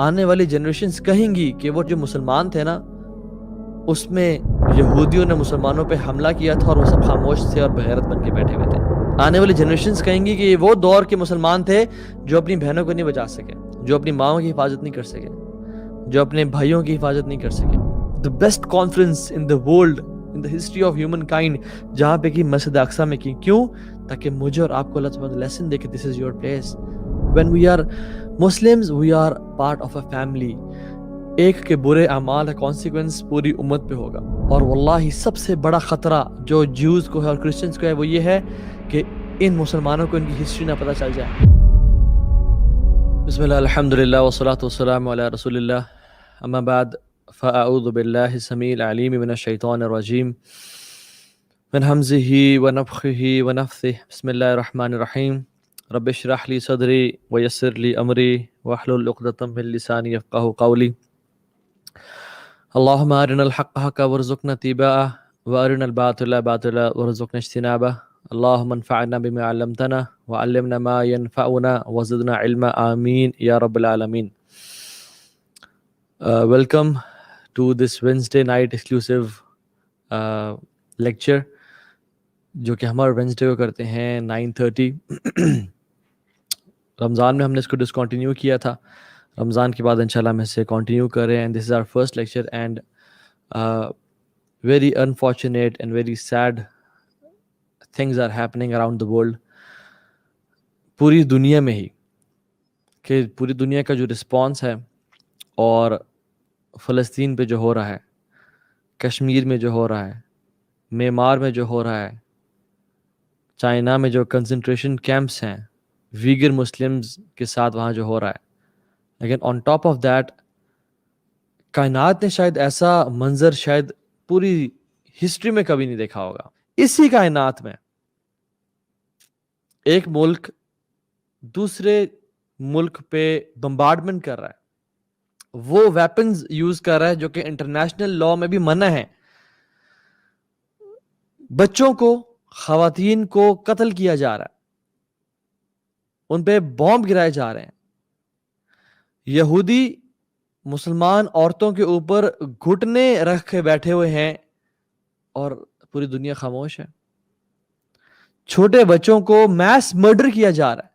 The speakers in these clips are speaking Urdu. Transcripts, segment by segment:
آنے والی جنریشنز کہیں گی کہ وہ جو مسلمان تھے نا اس میں یہودیوں نے مسلمانوں پہ حملہ کیا تھا اور وہ سب خاموش تھے اور بغیرت بن کے بیٹھے ہوئے تھے. آنے والی جنریشنز کہیں گی کہ یہ وہ دور کے مسلمان تھے جو اپنی بہنوں کو نہیں بچا سکے, جو اپنی ماؤں کی حفاظت نہیں کر سکے, جو اپنے بھائیوں کی حفاظت نہیں کر سکے. The best conference in the world, in the history of humankind, جہاں پہ کی مسجد اقصی میں کی. کیوں؟ تاکہ مجھے اور آپ کو اللہ تعالیٰ لیسن دے کہ this is your place. When we are Muslims, we are part of a family. ایک کے برے اعمال کا کانسیکوینس پوری امت پہ ہوگا. اور واللہ سب سے بڑا خطرہ جو جیوز کو ہے اور کرسچنز کو ہے وہ یہ ہے کہ ان مسلمانوں کو ان کی ہسٹری نہ پتہ چل جائے. بسم اللہ الحمدللہ والصلاة والسلام علی رسول اللہ, اما بعد فاعوذ باللہ السمیع العلیم من الشیطان الرجیم من حمزہ ونفخہ ونفثہ. بسم اللہ الرحمن الرحیم. رب اشرح لی صدری ویسر لی امری واحلل عقدۃ من لسانی یفقہوا قولی. اللہم ارنا الحق حقا وارزقنا اتباعہ وارنا الباطل باطلا وارزقنا اجتنابہ. اللہم انفعنا بما علمتنا وعلمنا ما ينفعنا وزدنا علما. آمین یا رب العالمین. Welcome to this Wednesday night exclusive lecture جو کہ ہمارے وینسڈے کو کرتے ہیں 9:30. رمضان میں ہم نے اس کو ڈسکنٹینیو کیا تھا, رمضان کے بعد انشاءاللہ ہم اسے کنٹینیو کر رہے ہیں. This is our first lecture and very unfortunate and very sad things are happening around the world. پوری دنیا میں ہی, کہ پوری دنیا کا جو رسپانس ہے اور فلسطین پہ جو ہو رہا ہے, کشمیر میں جو ہو رہا ہے, میانمار میں جو ہو رہا ہے, چائنا میں جو کنسنٹریشن کیمپس ہیں ویگر مسلمز کے ساتھ وہاں جو ہو رہا ہے, لیکن آن ٹاپ آف دیٹ کائنات نے شاید ایسا منظر شاید پوری ہسٹری میں کبھی نہیں دیکھا ہوگا. اسی کائنات میں ایک ملک دوسرے ملک پہ بمبارڈمنٹ کر رہا ہے, وہ ویپنز یوز کر رہا ہے جو کہ انٹرنیشنل لاء میں بھی منع ہے. بچوں کو, خواتین کو قتل کیا جا رہا ہے, ان پہ بومب گرائے جا رہے ہیں. یہودی مسلمان عورتوں کے اوپر گھٹنے رکھ کے بیٹھے ہوئے ہیں اور پوری دنیا خاموش ہے. چھوٹے بچوں کو میس مرڈر کیا جا رہا ہے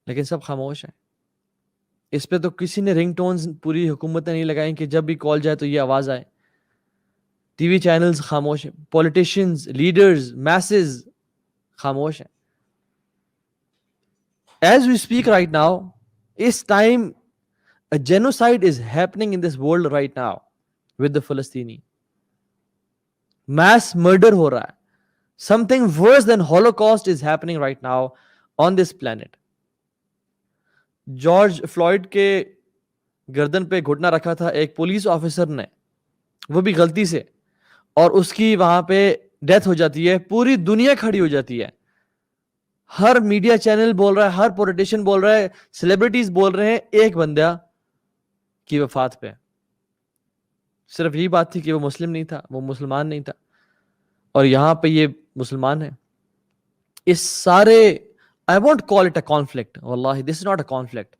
لیکن سب خاموش ہیں. اس پہ تو کسی نے رنگ ٹونز پوری حکومت نے نہیں لگائیں کہ جب بھی کال جائے تو یہ آواز آئے. ٹی وی چینلز خاموش ہیں, پولیٹیشینز, لیڈرز, میسز خاموش ہیں. As we speak right now, us time a genocide is happening in this world right now with the Palestinians. Mass murder ہو رہا ہے. Something worse than Holocaust is happening right now on this planet. George fluid کے گردن پہ گھٹنا رکھا تھا ایک پولیس آفیسر نے, وہ بھی غلطی سے, اور اس کی وہاں پہ ڈیتھ ہو جاتی ہے. پوری دنیا کھڑی ہو جاتی ہے. ہر میڈیا چینل بول رہا ہے, ہر پولیٹیشین بول رہا ہے, سیلیبریٹیز بول رہے ہیں ایک بندہ کی وفات پہ. صرف یہی بات تھی کہ وہ مسلم نہیں تھا, وہ مسلمان نہیں تھا, اور یہاں پہ یہ مسلمان ہے. اس سارے I won't call it a conflict. واللہ this is not a conflict.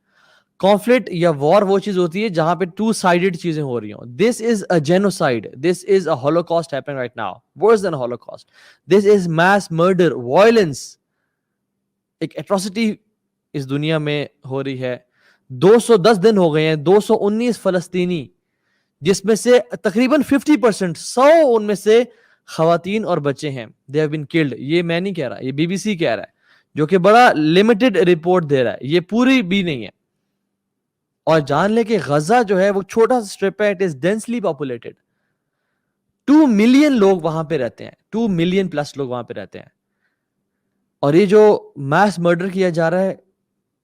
Conflict یا war وہ چیز ہوتی ہے جہاں پہ two sided چیزیں ہو رہی ہوں. This is a genocide. This is a holocaust happening right now. Worse than a holocaust. This is mass murder, violence. ایک atrocity اس دنیا میں ہو رہی ہے. 210 دن ہو گئے ہیں, 219 فلسطینی, جس میں سے تقریباً 50%, 100 ان میں سے خواتین اور بچے ہیں. They have been killed. یہ میں نہیں کہہ رہا, یہ BBC کہہ رہا ہے, جو کہ بڑا لمیٹڈ رپورٹ دے رہا ہے, یہ پوری بھی نہیں ہے. اور جان لے کہ غزہ جو ہے وہ چھوٹا سا اسٹرپ ہے, it is densely populated. 2 million لوگ وہاں پہ رہتے ہیں, 2 ملین پلس لوگ وہاں پہ رہتے ہیں. اور یہ جو میس مرڈر کیا جا رہا ہے,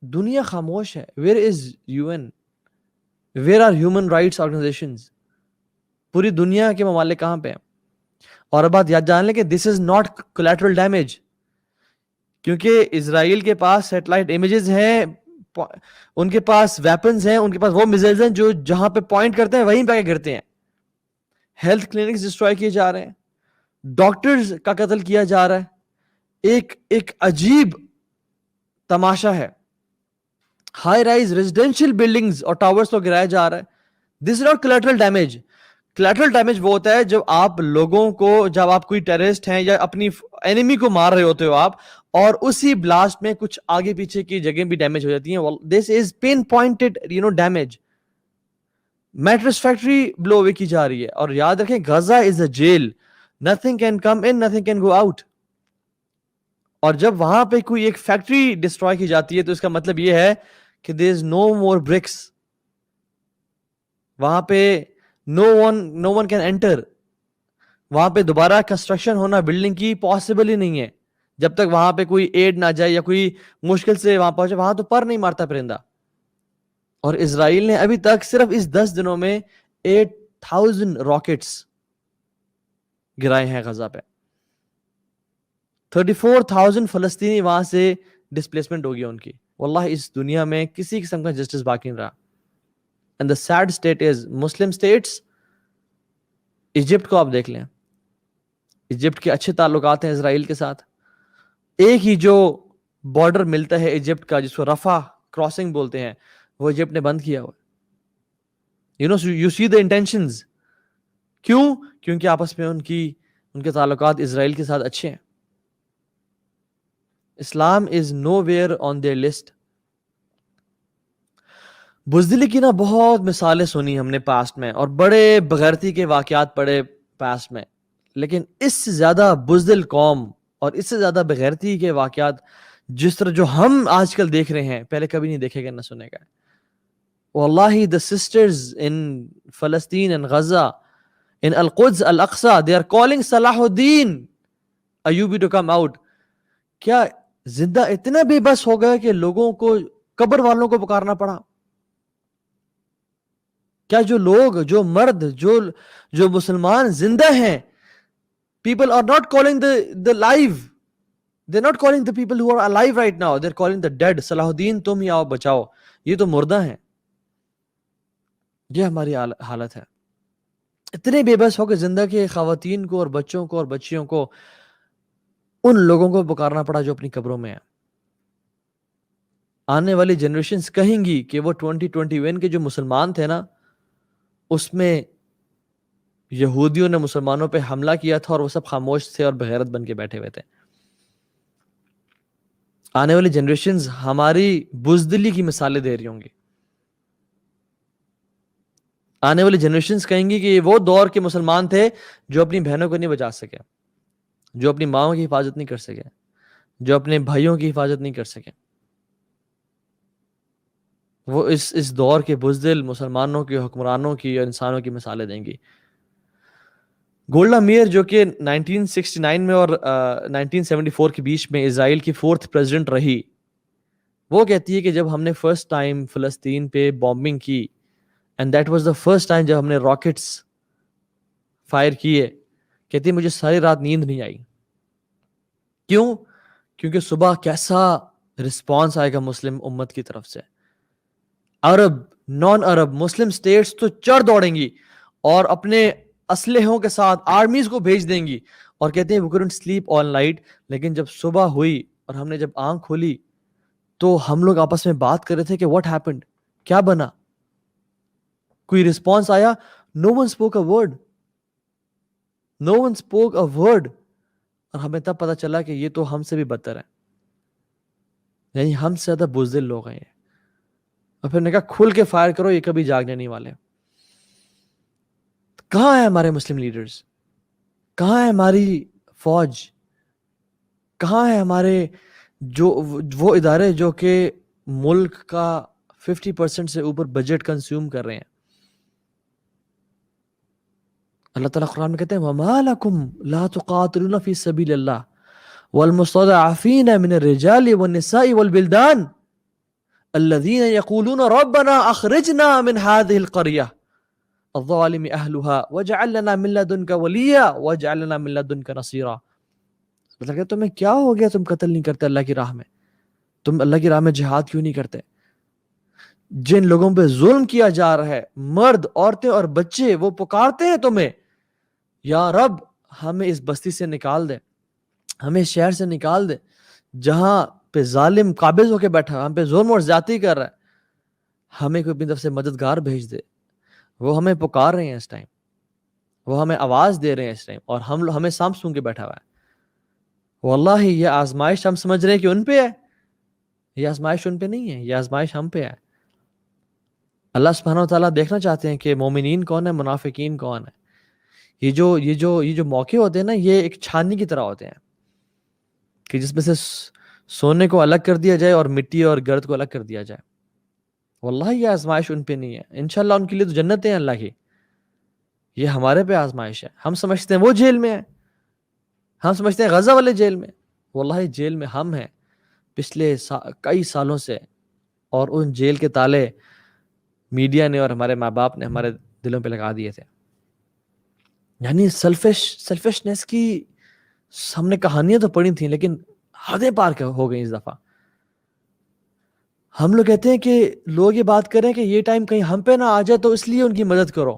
دنیا خاموش ہے. Where is UN? Where are human rights organisations? پوری دنیا کے ممالک کہاں پہ ہیں؟ اور بات یاد جان لیں کہ دس از ناٹ کولیٹرل ڈیمیج, کیونکہ اسرائیل کے پاس سیٹلائٹ امیجز ہیں, ان کے پاس ویپنز ہیں, ان کے پاس وہ میزائلز ہیں جو جہاں پہ پوائنٹ کرتے ہیں وہیں پہ گرتے ہیں. ہیلتھ کلینکس ڈسٹروائے کیے جا رہے ہیں, ڈاکٹرز کا قتل کیا جا رہا ہے. ایک عجیب تماشا ہے. ہائی رائز ریزیڈینشیل بلڈنگز اور ٹاورز کو گرایا جا رہا ہے. This is not collateral damage. collateral damage وہ ہوتا ہے جب آپ لوگوں کو, جب آپ کوئی ٹیررسٹ ہیں یا اپنی اینیمی کو مار رہے ہوتے ہو آپ, اور اسی بلاسٹ میں کچھ آگے پیچھے کی جگہیں بھی ڈیمیج ہو جاتی ہیں. This is pin pointed damage. Mattress factory بلو اوے کی جا رہی ہے, اور یاد رکھیں غزہ از اے jail, nothing can come in, nothing can go out. اور جب وہاں پہ کوئی ایک فیکٹری ڈسٹروائے کی جاتی ہے تو اس کا مطلب یہ ہے کہ there is no more bricks, وہاں پہ no one can enter. وہاں پہ دوبارہ کنسٹرکشن ہونا بلڈنگ کی پاسبل ہی نہیں ہے جب تک وہاں پہ کوئی ایڈ نہ جائے یا کوئی مشکل سے وہاں پہنچے. وہاں تو پر نہیں مارتا پرندہ. اور اسرائیل نے ابھی تک صرف اس 10 دنوں میں 8,000 راکٹس گرائے ہیں غزہ پہ. 34,000 فلسطینی وہاں سے ڈسپلیسمنٹ ہو گیا ان کی. واللہ اس دنیا میں کسی قسم کا جسٹس باقی نہیں رہا. And the sad state is Muslim states, Egypt کو آپ دیکھ لیں, ایجپٹ کے اچھے تعلقات ہیں اسرائیل کے ساتھ. ایک ہی جو بارڈر ملتا ہے ایجپٹ کا جس کو رفح کراسنگ بولتے ہیں, وہ ایجپٹ نے بند کیا ہوا. you see the intentions. کیوں؟ کیونکہ آپس میں ان کے تعلقات اسرائیل کے ساتھ اچھے ہیں. اسلام از know where on their list. بزدلی کی نا بہت مثالیں سنی ہم نے پاسٹ میں, اور بڑے بغیرتی کے واقعات پڑے پاسٹ میں, لیکن اس سے زیادہ بزدل قوم اور اس سے زیادہ بغیرتی کے واقعات جس طرح جو ہم آج کل دیکھ رہے ہیں پہلے کبھی نہیں دیکھے گا نہ سنے گا. واللہ the sisters in Palestine and Gaza, in Al-Quds, Al-Aqsa, they are calling Salahuddin Ayyubi to come out. کیا زندہ اتنا بے بس ہو گیا کہ لوگوں کو, قبر والوں کو پکارنا پڑا؟ کیا جو لوگ, جو مرد, جو مسلمان زندہ ہیں, people are not calling the live, they're not calling the people who are alive right now, they're calling the dead. صلاح تم ہی آؤ بچاؤ, یہ تو مردہ ہیں. یہ ہماری حالت ہے. اتنے بے بس ہو کہ زندہ کے خواتین کو اور بچوں کو اور بچیوں کو ان لوگوں کو پکارنا پڑا جو اپنی قبروں میں ہیں. آنے والی جنریشنز کہیں گی کہ وہ 2021 کے جو مسلمان تھے نا, اس میں یہودیوں نے مسلمانوں پہ حملہ کیا تھا اور وہ سب خاموش تھے اور بغیرت بن کے بیٹھے ہوئے تھے. آنے والی جنریشنز ہماری بزدلی کی مثالیں دے رہی ہوں گی. آنے والی جنریشنز کہیں گی کہ یہ وہ دور کے مسلمان تھے جو اپنی بہنوں کو نہیں بچا سکے, جو اپنی ماؤں کی حفاظت نہیں کر سکے, جو اپنے بھائیوں کی حفاظت نہیں کر سکے. وہ اس دور کے بزدل مسلمانوں کی, حکمرانوں کی اور انسانوں کی مثالیں دیں گی. گولڈا میئر جو کہ 1969 میں اور 1974 کے بیچ میں اسرائیل کی 4th پریزیڈنٹ رہی, وہ کہتی ہے کہ جب ہم نے فرسٹ ٹائم فلسطین پہ بامبنگ کی, and that was the first time جب ہم نے راکٹس فائر کیے, کہتی ہے مجھے ساری رات نیند نہیں آئی. کیوں؟ کیونکہ صبح کیسا رسپانس آئے گا مسلم امت کی طرف سے. عرب, نان عرب, مسلم سٹیٹس تو چڑھ دوڑیں گی اور اپنے اسلحوں کے ساتھ آرمیز کو بھیج دیں گی, اور کہتے ہیں we couldn't sleep all night. لیکن جب صبح ہوئی اور ہم نے جب آنکھ کھولی تو ہم لوگ آپس میں بات کر رہے تھے کہ what happened, کیا بنا, کوئی رسپانس آیا؟ no one spoke a word, no one spoke a word. اور ہمیں تب پتا چلا کہ یہ تو ہم سے بھی بدتر ہے, یعنی ہم سے زیادہ بزدل لوگ ہیں. اور پھر نے کہا کھل کے فائر کرو, یہ کبھی جاگنے نہیں والے. کہاں ہے ہمارے مسلم لیڈرز؟ کہاں ہے ہماری فوج؟ کہاں ہے ہمارے وہ ادارے جو کہ ملک کا 50% سے اوپر بجٹ کنزیوم کر رہے ہیں؟ اللہ تعالیٰ قرآن میں کہتے ہیں وَمَا لَكُمْ لَا تُقَاتِلُونَ فِي سَبِيلِ اللَّهِ وَالْمُسْتَضْعَفِينَ مِنَ الرِّجَالِ وَالنِّسَاءِ وَالْبِلْدَانِ الَّذِينَ يَقُولُونَ رَبَّنَا أَخْرِجْنَا مِنْ هَذِهِ الْقَرْيَةِ الظَّالِمِ أَهْلُهَا وَاجْعَل لَّنَا مِن لَّدُنكَ وَلِيًّا وَاجْعَل لَّنَا مِن لَّدُنكَ نَصِيرًا. مطلب کہ تمہیں کیا ہو گیا, تم قتل نہیں کرتے اللہ کی راہ میں, تم اللہ کی راہ میں جہاد کیوں نہیں کرتے؟ جن لوگوں پہ ظلم کیا جا رہا ہے, مرد, عورتیں اور بچے, وہ پکارتے ہیں تمہیں یا رب ہمیں اس بستی سے نکال دے, ہمیں شہر سے نکال دے جہاں پہ ظالم قابض ہو کے بیٹھا, ہم پہ ظلم اور زیادتی کر رہا ہے. ہمیں کوئی اپنی طرف سے مددگار بھیج دے. وہ ہمیں پکار رہے ہیں اس ٹائم, وہ ہمیں آواز دے رہے ہیں اس ٹائم, اور ہمیں سانپ سون کے بیٹھا ہوا ہے. واللہ یہ آزمائش ہم سمجھ رہے ہیں کہ ان پہ ہے, یہ آزمائش ان پہ نہیں ہے, یہ آزمائش ہم پہ ہے. اللہ سبحانہ و تعالیٰ دیکھنا چاہتے ہیں کہ مومنین کون ہے, منافقین کون ہے. یہ جو موقع ہوتے ہیں نا, یہ ایک چھاننی کی طرح ہوتے ہیں کہ جس میں سے سونے کو الگ کر دیا جائے اور مٹی اور گرد کو الگ کر دیا جائے. واللہ یہ آزمائش ان پہ نہیں ہے. انشاءاللہ ان کے لیے تو جنتیں ہیں اللہ کی, یہ ہمارے پہ آزمائش ہے. ہم سمجھتے ہیں وہ جیل میں ہے, ہم سمجھتے ہیں غزہ والے جیل میں. واللہ جیل میں ہم ہیں پچھلے کئی سالوں سے, اور ان جیل کے تالے میڈیا نے اور ہمارے ماں باپ نے ہمارے دلوں پہ لگا دیے تھے. یعنی سیلفشنس کی ہم نے کہانیاں تو پڑھی تھیں, لیکن حدیں پار ہو گئی اس دفعہ. ہم لوگ کہتے ہیں کہ لوگ یہ بات کریں کہ یہ ٹائم کہیں ہم پہ نہ آ جائے تو اس لیے ان کی مدد کرو.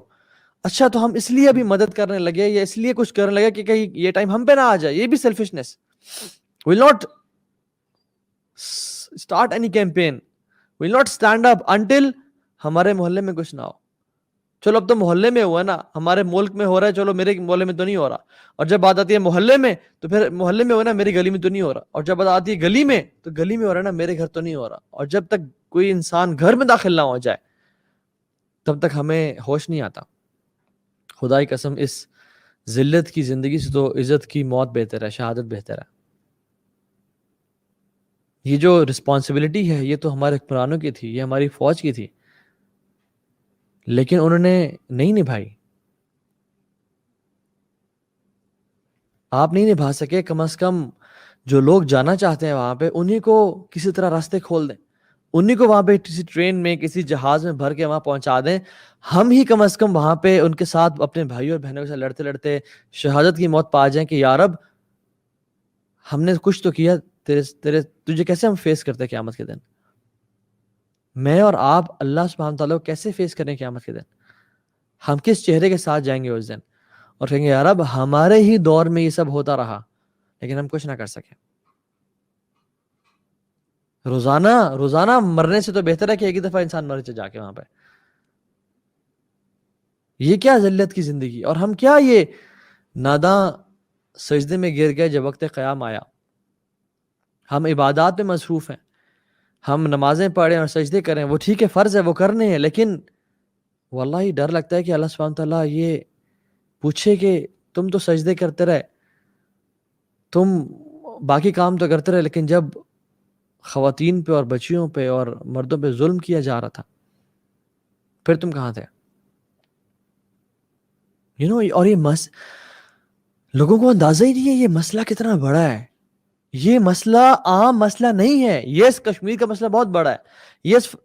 اچھا تو ہم اس لیے ابھی مدد کرنے لگے یا اس لیے کچھ کرنے لگے کہ کہیں یہ ٹائم ہم پہ نہ آ جائے. یہ بھی selfishness. will not start any campaign, will not stand up until ہمارے محلے میں کچھ نہ ہو. چلو اب تو محلے میں ہوا نا, ہمارے ملک میں ہو رہا ہے, چلو میرے محلے میں تو نہیں ہو رہا. اور جب بات آتی ہے محلے میں تو پھر محلے میں ہو نا, میری گلی میں تو نہیں ہو رہا. اور جب بات آتی ہے گلی میں تو گلی میں ہو رہا ہے نا, میرے گھر تو نہیں ہو رہا. اور جب تک کوئی انسان گھر میں داخل نہ ہو جائے تب تک ہمیں ہوش نہیں آتا. خدا کی قسم اس ذلت کی زندگی سے تو عزت کی موت بہتر ہے, شہادت بہتر ہے. یہ جو رسپانسبلٹی ہے یہ تو ہمارے حکمرانوں کی تھی, یہ ہماری فوج کی تھی, لیکن انہوں نے نہیں نبھائی. آپ نہیں نبھا سکے. کم از کم جو لوگ جانا چاہتے ہیں وہاں پہ, انہیں کو کسی طرح راستے کھول دیں, انہیں کو وہاں پہ کسی ٹرین میں کسی جہاز میں بھر کے وہاں پہنچا دیں. ہم ہی کم از کم وہاں پہ ان کے ساتھ اپنے بھائیوں اور بہنوں کے ساتھ لڑتے لڑتے شہادت کی موت پا جائیں کہ یا رب ہم نے کچھ تو کیا, تجھے کیسے ہم فیس کرتے قیامت کے دن. میں اور آپ اللہ سبحانہ تعالیٰ کو کیسے فیس کریں قیامت کے دن. ہم کس چہرے کے ساتھ جائیں گے اس دن اور کہیں گے یا رب ہمارے ہی دور میں یہ سب ہوتا رہا لیکن ہم کچھ نہ کر سکے. روزانہ مرنے سے تو بہتر ہے کہ ایک ہی دفعہ انسان مر جا کے وہاں پہ. یہ کیا ذلت کی زندگی. اور ہم کیا یہ ناداں سجدے میں گر گئے جب وقت قیام آیا. ہم عبادات میں مصروف ہیں, ہم نمازیں پڑھیں اور سجدے کریں, وہ ٹھیک ہے, فرض ہے, وہ کرنے ہیں, لیکن واللہ ڈر لگتا ہے کہ اللہ سبحانہ تعالیٰ یہ پوچھے کہ تم تو سجدے کرتے رہے, تم باقی کام تو کرتے رہے, لیکن جب خواتین پہ اور بچیوں پہ اور مردوں پہ ظلم کیا جا رہا تھا پھر تم کہاں تھے. اور یہ لوگوں کو اندازہ ہی نہیں ہے یہ مسئلہ کتنا بڑا ہے. یہ مسئلہ عام مسئلہ نہیں ہے. یس کشمیر کا مسئلہ بہت بڑا ہے, یس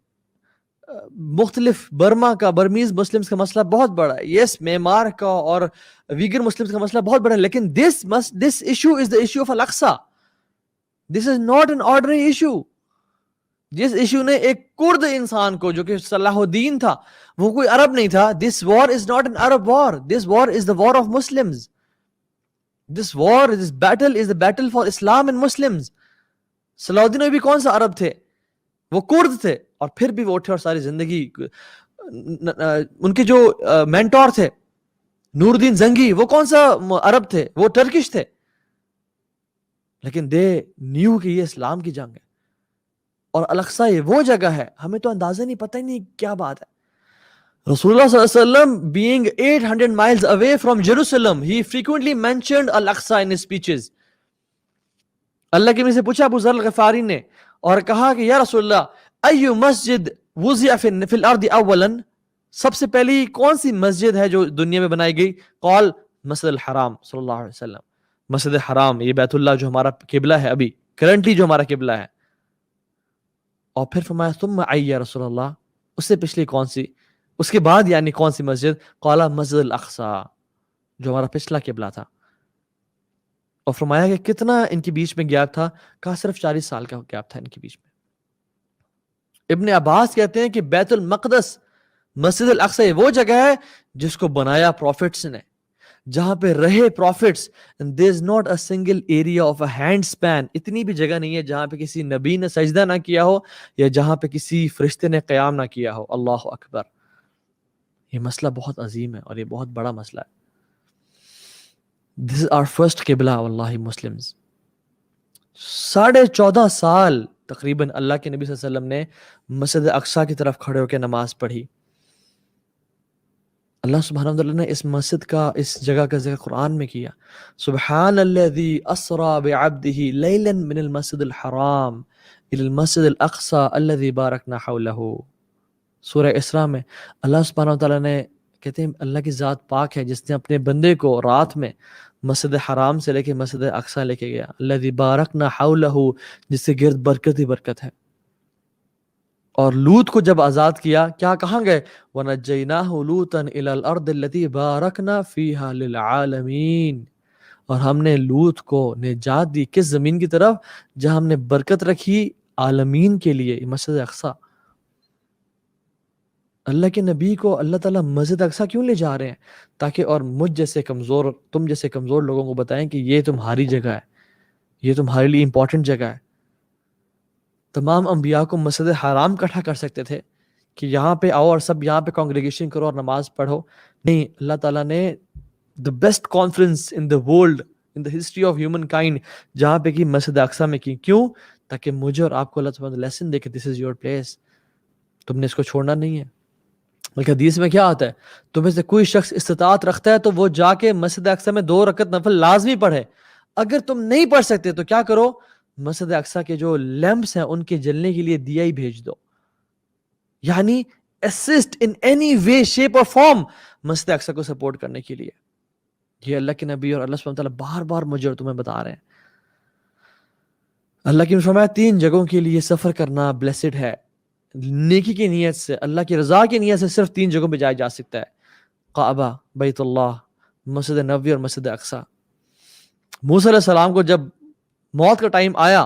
مختلف برما کا برمیز مسلمز کا مسئلہ بہت بڑا ہے, یس میمار کا اور ویگر مسلمز کا مسئلہ بہت بڑا ہے, لیکن this issue is the issue of Al-Aqsa. This is not an ordinary issue. جس ایشو نے ایک کرد انسان کو جو کہ صلاح الدین تھا, وہ کوئی عرب نہیں تھا. This war is not an Arab war. This war is the war of Muslims. This battle is the battle for Islam and Muslims. صلاح الدین بھی کون سا عرب تھے, وہ کرد تھے, اور پھر بھی وہ اٹھے اور ساری زندگی. ان کے جو مینٹور تھے نور الدین زنگی, وہ کون سا عرب تھے, وہ ٹرکش تھے, لیکن دے نیو کہ یہ اسلام کی جنگ ہے. اور الاقصی یہ وہ جگہ ہے, ہمیں تو اندازہ نہیں, پتہ ہی نہیں کیا بات ہے. رسول اللہ صلی اللہ علیہ وسلم being 800 miles away from Jerusalem, he frequently mentioned Al-Aqsa in his speeches. اللہ کے نبی سے پوچھا ابو ذر الغفاری نے, اور کہا کہ یا رسول اللہ ایو مسجد وضع فی الارض اولا, سب سے پہلی کون سی مسجد ہے جو دنیا میں بنائی گئی؟ قال مسجد الحرام. صلی اللہ علیہ وسلم مسجد حرام, یہ بیت اللہ جو ہمارا قبلہ ہے, ابھی کرنٹلی جو ہمارا قبلہ ہے. اور پھر فرمایا ثم ای یا رسول اللہ, اس سے پچھلی کون سی, اس کے بعد یعنی کون سی مسجد؟ قال مسجد الاقصی, جو ہمارا پچھلا قبلہ تھا. اور فرمایا کہ کتنا ان کے بیچ میں گیپ تھا؟ کہا صرف 40 سال کا گیپ تھا ان کے بیچ میں. ابن عباس کہتے ہیں کہ بیت المقدس مسجد الاقصی وہ جگہ ہے جس کو بنایا پروفٹس نے, جہاں پہ رہے prophets. there is not a single area of a hand span, اتنی بھی جگہ نہیں ہے جہاں پہ کسی نبی نے سجدہ نہ کیا ہو یا جہاں پہ کسی فرشتے نے قیام نہ کیا ہو. اللہ اکبر. یہ مسئلہ بہت عظیم ہے اور یہ بہت بڑا مسئلہ ہے. this is our first قبلہ واللہ مسلمز. 14.5 سال تقریباً اللہ کے نبی صلی اللہ علیہ وسلم نے مسجد اقصیٰ کی طرف کھڑے ہو کے نماز پڑھی. اللہ سبحانہ وتعالیٰ نے اس مسجد کا, اس جگہ کا ذکر قرآن میں کیا. سبحان الذی اسری بعبدہ لیلا من المسجد الحرام الی المسجد الاقصی الذی بارکنا حولہ. سورہ اسراء میں اللہ سبحانہ وتعالیٰ نے کہتے ہیں اللہ کی ذات پاک ہے جس نے اپنے بندے کو رات میں مسجد حرام سے لے کے مسجد اقصیٰ لے کے گیا. الذی بارکنا حولہ, جس سے گرد برکت ہی برکت ہے. اور لوط کو جب آزاد کیا, کیا کہاں گئے؟ وَنَجَّيْنَاهُ لُوطًا إِلَى الْأَرْضِ الَّتِي بَارَكْنَا فِيهَا لِلْعَالَمِينَ. اور ہم نے لوط کو نجات دی کس زمین کی طرف جہاں ہم نے برکت رکھی عالمین کے لیے, مسجد اقصیٰ. اللہ کے نبی کو اللہ تعالیٰ مسجد اقصیٰ کیوں لے جا رہے ہیں؟ تاکہ اور مجھ جیسے کمزور, تم جیسے کمزور لوگوں کو بتائیں کہ یہ تمہاری جگہ ہے, یہ تمہارے لیے امپورٹنٹ جگہ ہے. تمام انبیاء کو مسجد حرام اکٹھا کر سکتے تھے کہ یہاں پہ آؤ اور سب یہاں پہ کانگریگیشن کرو اور نماز پڑھو. نہیں, اللہ تعالیٰ نے the best conference in the world, in the history of humankind, جہاں پہ کی مسجد اقصیٰ میں کی. کیوں؟ تاکہ مجھے اور آپ کو اللہ تعالیٰ لیسن دے کہ this is your place, تم نے اس کو چھوڑنا نہیں ہے. بلکہ حدیث میں کیا آتا ہے, تمہیں سے کوئی شخص استطاعت رکھتا ہے تو وہ جا کے مسجد اقصیٰ میں 2 رکعت نفل لازمی پڑھے. اگر تم نہیں پڑھ سکتے تو کیا کرو, مسجد اقصیٰ کے جو لیمپس ہیں ان کے جلنے کے لیے دیا ہی بھیج دو. یعنی assist in any way, shape or form مسجد اقصیٰ کو سپورٹ کرنے کے لیے. یہ اللہ کے نبی اور اللہ سبحانہ وتعالیٰ بار بار مجھے اور تمہیں بتا رہے ہیں. اللہ کی فرمایا 3 جگہوں کے لیے سفر کرنا بلیسڈ ہے. نیکی کی نیت سے, اللہ کی رضا کی نیت سے صرف 3 جگہوں پہ جایا جا سکتا ہے, کعبہ, بیت اللہ, مسجد نبوی اور مسجد اقصیٰ. موسیٰ علیہ السلام کو جب موت کا ٹائم آیا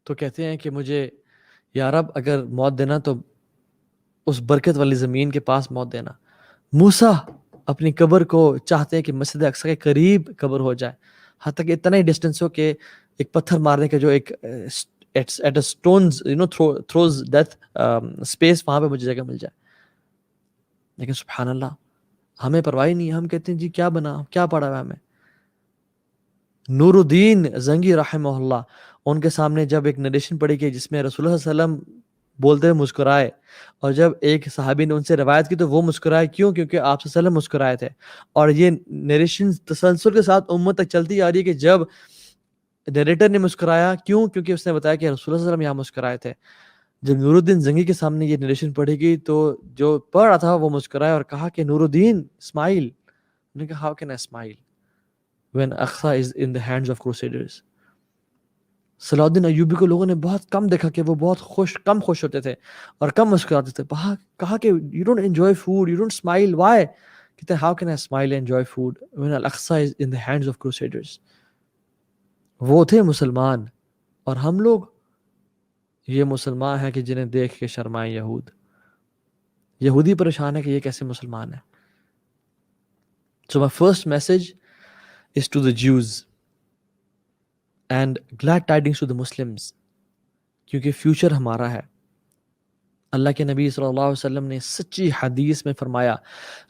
تو کہتے ہیں کہ مجھے یا رب اگر موت دینا تو اس برکت والی زمین کے پاس موت دینا. موسیٰ اپنی قبر کو چاہتے ہیں کہ مسجد اقصیٰ کے قریب قبر ہو جائے, حتیٰ کہ اتنا ہی ڈسٹینس ہو کہ ایک پتھر مارنے کا جو ایک at a stones throws death space, وہاں پہ مجھے جگہ مل جائے. لیکن سبحان اللہ ہمیں پرواہ نہیں, ہم کہتے ہیں جی کیا بنا, کیا پڑا ہوا ہمیں. نور الدین زنگی رحمہ اللہ, ان کے سامنے جب ایک نریشن پڑھی گئی جس میں رسول اللہ صلی اللہ علیہ وسلم بولتے ہوئے مسکرائے, اور جب ایک صحابی نے ان سے روایت کی تو وہ مسکرائے. کیوں؟ کیونکہ آپ صلی اللہ علیہ وسلم مسکرائے تھے. اور یہ نریشن تسلسل کے ساتھ امت تک چلتی آ رہی ہے کہ جب نریٹر نے مسکرایا, کیوں؟ کیونکہ اس نے بتایا کہ رسول اللہ صلی اللہ علیہ وسلم یہاں مسکرائے تھے. جب نور الدین زنگی کے سامنے یہ نریشن پڑھی گئی تو جو پڑھ رہا تھا وہ مسکرائے اور کہا کہ نور الدین اسمائل. انہوں نے کہا how can I smile when Aqsa is in the hands of crusaders. صلاح الدین ایوبی کو لوگوں نے بہت کم دیکھا کہ وہ بہت کم خوش ہوتے تھے اور کم مسکراتے تھے. کہا کہ you don't enjoy food, you don't smile, why? کہتے ہیں how can I smile and enjoy food when Al-Aqsa is in the hands of crusaders. وہ تھے مسلمان, اور ہم لوگ یہ مسلمان ہیں کہ جنہیں دیکھ کے شرمائیں یہود. یہودی پریشان ہے کہ یہ کیسے مسلمان ہیں. So my first message is to the Jews and glad tidings to the Muslims, کیونکہ فیوچر ہمارا ہے. اللہ کے نبی صلی اللہ علیہ وسلم نے سچی حدیث میں فرمایا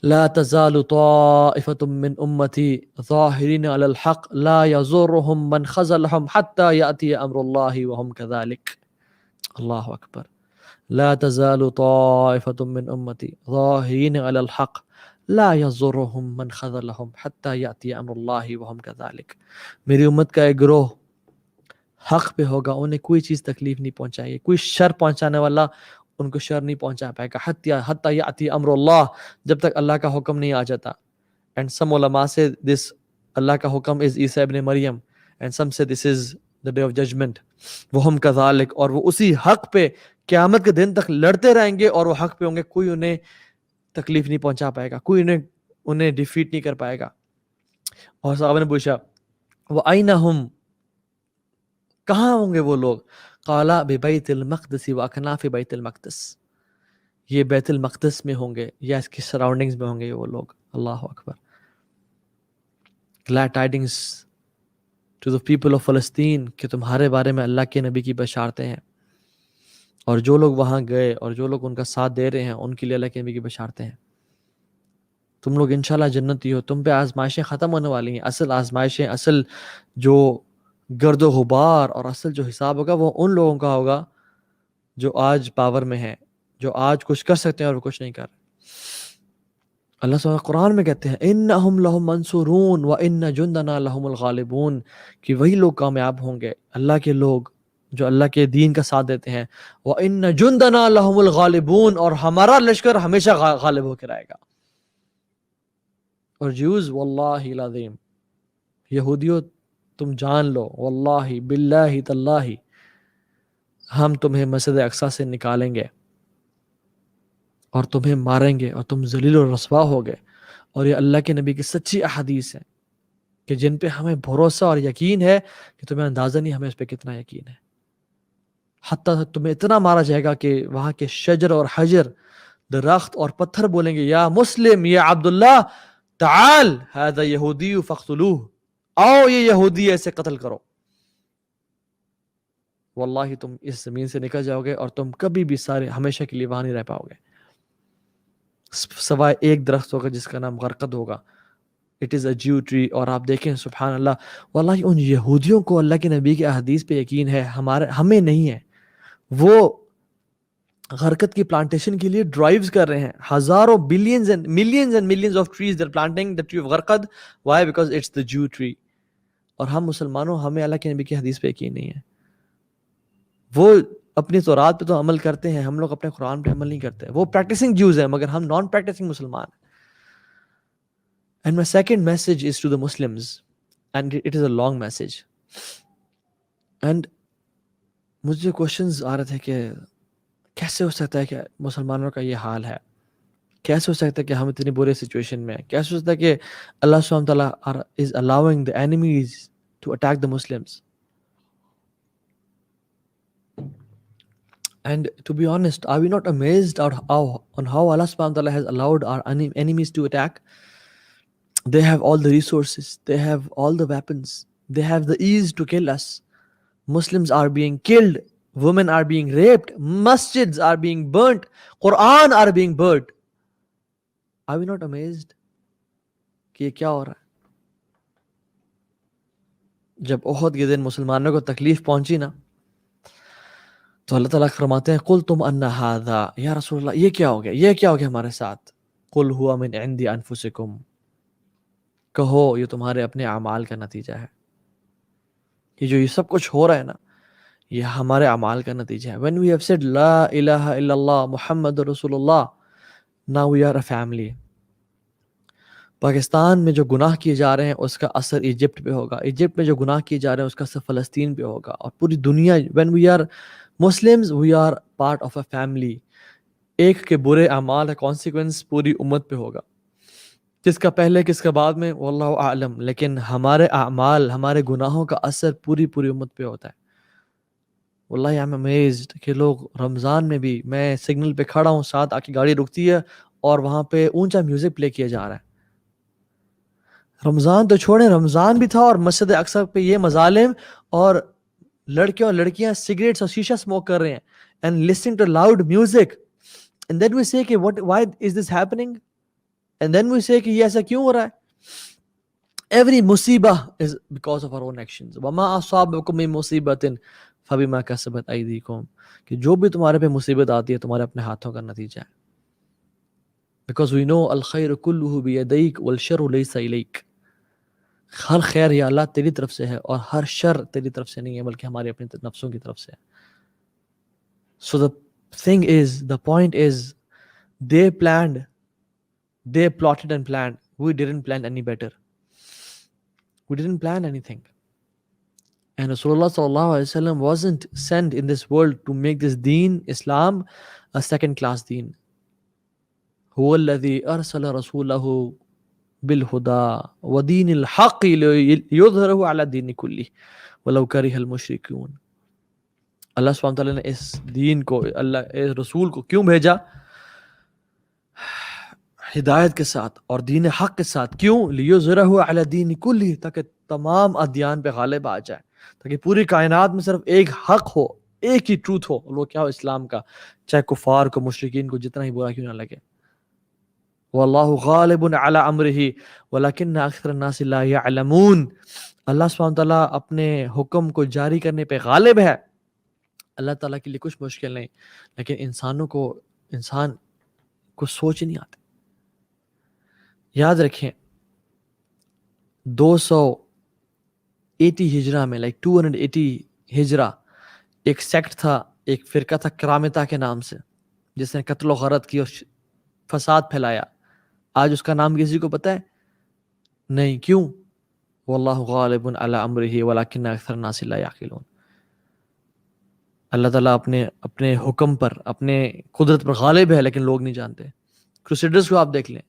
لا تزال طائفة من امتی ظاہرین علی الحق لا یضرهم من خذلهم حتى یأتی امر اللہ وهم كذلك. اللہ اکبر. لا تزال طائفة من امتی ظاہرین علی الحق لا یضرهم من خذلهم حتى یأتی امر اللہ وهم كذلك. میری امت کا ایک گروہ حق پہ ہوگا, انہیں کوئی چیز تکلیف نہیں پہنچائے گی, کوئی شر پہنچانے والا ان کو شر نہیں پہنچا پائے گا. حتی یاتی امر اللہ, جب تک اللہ کا حکم نہیں آ جاتا. And some علماء say this اللہ کا حکم is عیسیٰ ابن مریم, and some say this is the day of judgment. وہم کذالک, اور وہ اسی حق پہ قیامت کے دن تک لڑتے رہیں گے اور وہ حق پہ ہوں گے, کوئی انہیں تکلیف نہیں پہنچا پائے گا, کوئی انہیں ڈیفیٹ نہیں کر پائے گا. اور صحابہ نے پوچھا وَأَيْنَ هُمْ, کہاں ہوں گے وہ لوگ؟ قالا ببیت المقدس واکناف بیت المقدس, یہ بیت المقدس میں ہوں گے یا اس کی سراؤنڈنگز میں ہوں گے وہ لوگ. اللہ اکبر. glad tidings to the people of Palestine کہ تمہارے بارے میں اللہ کے نبی کی بشارتیں ہیں, اور جو لوگ وہاں گئے اور جو لوگ ان کا ساتھ دے رہے ہیں ان کے لیے اللہ کے نبی کی بشارتیں ہیں. تم لوگ انشاءاللہ جنتی ہو. تم پہ آزمائشیں ختم ہونے والی ہیں. اصل آزمائشیں, اصل جو گرد و غبار اور اصل جو حساب ہوگا وہ ان لوگوں کا ہوگا جو آج پاور میں ہیں, جو آج کچھ کر سکتے ہیں اور وہ کچھ نہیں کر رہے. اللہ سبحانہ قرآن میں کہتے ہیں انہم لہم منصورون وان جندنا لہم الغالبون, کہ وہی لوگ کامیاب ہوں گے, اللہ کے لوگ جو اللہ کے دین کا ساتھ دیتے ہیں. وان جندنا لہم الغالبون, اور ہمارا لشکر ہمیشہ غالب ہو کے رہے گا. اور جیوز واللہ العظیم, یہودیوں تم جان لو, واللہ باللہ تاللہ, ہم تمہیں مسجد اقصی سے نکالیں گے اور تمہیں ماریں گے اور تم ذلیل و رسوا ہوگے. اور یہ اللہ کے نبی کی سچی احادیث ہیں کہ جن پہ ہمیں بھروسہ اور یقین ہے کہ تمہیں اندازہ نہیں ہمیں اس پہ کتنا یقین ہے. حتیٰ تمہیں اتنا مارا جائے گا کہ وہاں کے شجر اور حجر, درخت اور پتھر بولیں گے یا مسلم یا عبداللہ تعال هذا یہودی فاقتلوه, آؤ یہ یہودی ایسے قتل کرو. واللہ تم اس زمین سے نکل جاؤ گے اور تم کبھی بھی سارے ہمیشہ کے لیے وہاں نہیں رہ پاؤ گے, سوائے ایک درخت ہوگا جس کا نام غرقد ہوگا. It is a Jew tree. اور آپ دیکھیں سبحان اللہ, واللہ ان یہودیوں کو اللہ کے نبی کے احادیث پہ یقین ہے, ہمیں نہیں ہے. وہ غرقد کی پلانٹیشن کے لیے ڈرائیوز کر رہے ہیں, ہزاروں billions and millions of trees they are planting the tree of غرقد. Why? Because it's the Jew tree. اور ہم مسلمانوں, ہمیں اللہ کے نبی کی حدیث پہ یقین نہیں ہے. وہ اپنی تورات پہ تو عمل کرتے ہیں, ہم لوگ اپنے قرآن پہ عمل نہیں کرتے. وہ پریکٹسنگ جیوز ہیں مگر ہم نان پریکٹسنگ مسلمان ہیں. And my second message is to the Muslims, and it is a long message. And مجھے کوشچنز آ رہے تھے کہ کیسے ہو سکتا ہے کہ مسلمانوں کا یہ حال ہے, کیسے ہو سکتا ہے کہ ہم اتنی بری سچویشن میں ہیں, کیسے ہو سکتا ہے کہ اللہ سبحانہ تعالیٰ is allowing the enemies to attack the Muslims. And to be honest, are we not amazed on how Allah subhanahu wa ta'ala has allowed our enemies to attack? They have all the resources, they have all the weapons, they have the ease to kill us. Muslims are being killed, women are being raped, masjids are being burnt, Quran are being burnt. Are we not amazed کہ یہ کیا ہو رہا ہے؟ جب احد کے دن مسلمانوں کو تکلیف پہنچی نا, تو اللہ تعالیٰ فرماتے ہیں قل تم ان ھذا, یا رسول اللہ یہ کیا ہو گیا, یہ کیا ہو گیا ہمارے ساتھ. قل ہوا من عند انفسکم, کہو یہ تمہارے اپنے اعمال کا نتیجہ ہے. یہ سب کچھ ہو رہا ہے نا, یہ ہمارے اعمال کا نتیجہ ہے. when we have said لا الہ الا اللہ محمد رسول اللہ, now we are a family. Pakistan میں جو گناہ کیے جا رہے ہیں اس کا اثر ایجپٹ پہ ہوگا, ایجپٹ میں جو گناہ کیے جا رہے ہیں اس کا اثر فلسطین پہ ہوگا, اور پوری دنیا. when we are Muslims, we are part of a family. ایک کے برے اعمال کا کانسیکوینس پوری امت پہ ہوگا, کس کا پہلے کس کا بعد میں واللہ اعلم, لیکن ہمارے اعمال, ہمارے گناہوں کا اثر پوری امت پہ ہوتا ہے. واللہ I am amazed کہ لوگ رمضان میں بھی, میں سگنل پہ کھڑا ہوں, ساتھ آ کے گاڑی رکتی ہے اور وہاں پہ اونچا میوزک پلے کیا جا رہا ہے. رمضان تو چھوڑیں, رمضان بھی تھا اور مسجد اقصی پہ یہ مظالم, اور لڑکے اور لڑکیاں سگریٹس اور شیشہ اسموک کر رہے ہیں and listening to loud music, and then we say کہ why is this happening, and then we say کہ یہ ایسا کیوں ہو رہا ہے. every مصیبہ is because of our own actions. وما اصابکم من مصیبۃ فبما کسبت ایدیکم, کہ جو بھی تمہارے پہ مصیبت آتی ہے تمہارے اپنے ہاتھوں کا نتیجہ ہے. because we know الخیر کلہ بیدیک والشر لیس الیک, ہر خیر یا اللہ تیری طرف سے ہے اور ہر شر تیری طرف سے نہیں ہے بلکہ ہمارے اپنے نفسوں کی طرف سے ہے. So the point is, they plotted and planned. We didn't plan any better. We didn't plan anything. And Rasulullah sallallahu alaihi wasallam wasn't sent in this world to make this deen, Islam, a second class deen. هو الذي أرسل رسوله بالهدى ودين الحق ليظهره على الدين كله ولو كره المشركون. اللہ سبحانہ وتعالیٰ نے اس دین کو, اللہ اس رسول کو کیوں بھیجا؟ ہدایت کے ساتھ اور دین حق کے ساتھ. کیوں؟ لیظہرہ علی الدین کلہ، تاکہ تمام ادیان پہ غالب آ جائے، تاکہ پوری کائنات میں صرف ایک حق ہو، ایک ہی ٹروتھ ہو، اور وہ کیا ہو؟ اسلام کا. چاہے کفار کو، مشرکین کو جتنا ہی برا کیوں نہ لگے. واللہ غالب علی امرہ ولکن اکثر الناس لا یعلمون. اللہ سبحانہ وتعالیٰ اپنے حکم کو جاری کرنے پہ غالب ہے. اللہ تعالیٰ کے لیے کچھ مشکل نہیں، لیکن انسان کو سوچ نہیں آتی. یاد رکھیں 280 ہجرہ میں 280 ہجرہ ایک سیکٹ تھا، ایک فرقہ تھا کرامتہ کے نام سے، جس نے قتل و غارت کی اور فساد پھیلایا. آج اس کا نام کسی کو پتہ ہے؟ نہیں. کیوں؟ واللہ غالب علی امرہ ولکن اکثر الناس لا یعقلون. اللہ تعالیٰ اپنے حکم پر، اپنے قدرت پر غالب ہے، لیکن لوگ نہیں جانتے. کروسیڈرز کو آپ دیکھ لیں.